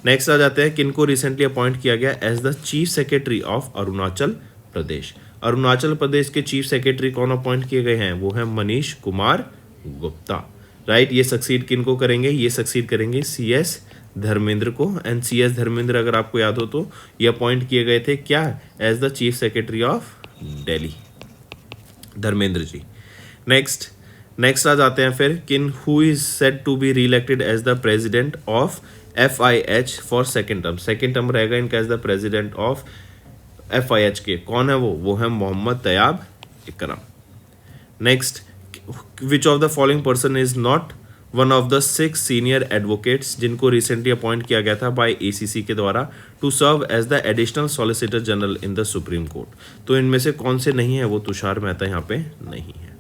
नेक्स्ट आ जाते हैं किनको रिसेंटली अपॉइंट किया गया as the chief secretary of Arunachal Pradesh? Arunachal Pradesh के चीफ सेक्रेटरी कौन अपॉइंट किए गए हैं? वो है मनीष कुमार गुप्ता, राइट। ये सक्सीड किनको करेंगे? ये सक्सीड करेंगे CS धर्मेंद्र को, एंड CS धर्मेंद्र अगर आपको याद हो तो ये अपॉइंट किए गए थे क्या, as the chief secretary of Delhi, Dharmendra ji. Next आ जाते हैं फिर किन who is said to be re-elected as the president of FIH for second term रहेगा इनका as the president of FIH के। कौन है वो है Mohammad Tayyab Ikram. Next, which of the following person is not one of the 6 senior advocates जिनको recently appoint किया गया था बाय ACC के द्वारा to serve as the additional solicitor general in the supreme court. तो इनमें से कौन से नहीं है, वो तुषार मेहता यहाँ पे नहीं है।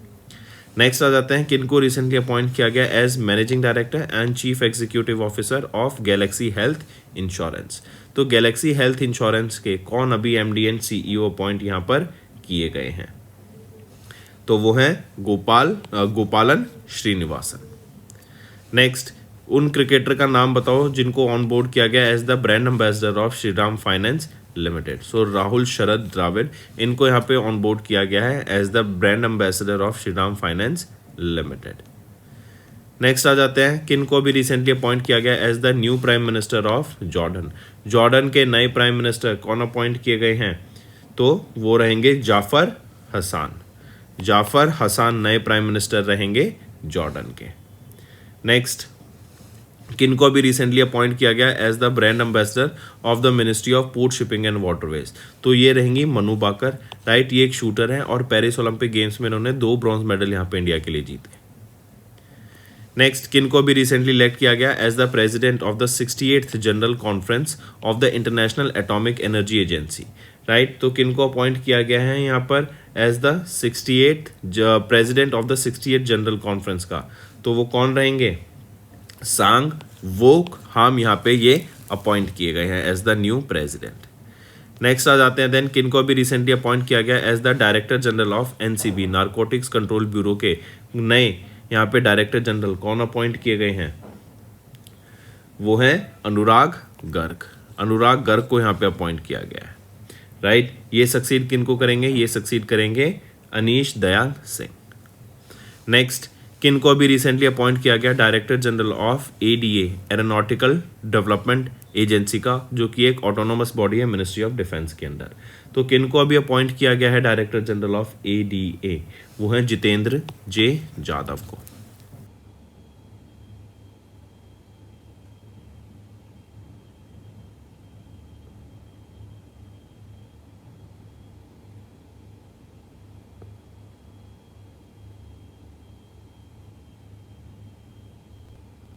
नेक्स्ट आ जाते हैं किनको रिसेंटली अपॉइंट किया गया as managing director and chief executive officer of Galaxy health insurance. तो गैलेक्सी हेल्थ इंश्योरेंस के कौन अभी MD एंड CEO अपॉइंट यहाँ पर किए गए हैं, तो वो हैं गोपालन श्रीनिवासन। नेक्स्ट, उन क्रिकेटर का नाम बताओ जिनको ऑन बोर्ड किया गया as the brand ambassador of Shriram finance limited. So Rahul Sharad Dravid, इनको यहाँ पे ऑन बोर्ड किया गया है as the brand ambassador of Shriram finance limited. Next आ जाते हैं किनको अभी रिसेंटली अपॉइंट किया गया as the new prime minister of Jordan. Jordan के नए प्राइम मिनिस्टर कौन अपॉइंट किए गए हैं, तो वो रहेंगे जाफर हसान नए प्राइम मिनिस्टर रहेंगे जॉर्डन के। नेक्स्ट, किनको अभी रिसेंटली अपॉइंट किया गया as the brand ambassador of the ministry of port shipping and waterways. तो ये रहेंगी मनु बाकर, राइट। ये एक शूटर है और पेरिस ओलंपिक गेम्स में इन्होंने 2 ब्रॉन्ज मेडल यहाँ पे इंडिया के लिए जीते। नेक्स्ट, किनको अभी रिसेंटली इलेक्ट किया गया as the president of the 68th general conference of the international atomic energy agency, right. तो किनको अपॉइंट किया गया है यहाँ पर as the 68th president of the 68th general conference का, तो वो कौन रहेंगे, सांग वोक हम यहाँ पे ये अपॉइंट किए गए हैं as the new president. Next आ जाते हैं देन किनको अभी रिसेंटली अपॉइंट किया गया as the director general of NCB narcotics control bureau के नए यहाँ पे डायरेक्टर जनरल कौन अपॉइंट किए गए हैं, वो हैं अनुराग गर्ग को यहाँ पे अपॉइंट किया गया है, राइट। ये सक्सीड किनको करेंगे, ये सक्सीड करेंगे अनीश दयाल सिंह। नेक्स्ट, किनको अभी रिसेंटली अपॉइंट किया गया director general of ADA aeronautical development agency का, जो कि एक ऑटोनोमस बॉडी है मिनिस्ट्री ऑफ डिफेंस के अंदर। तो किनको अभी अपॉइंट किया गया है डायरेक्टर जनरल ऑफ ADA, वो है जितेंद्र J. जाधव को।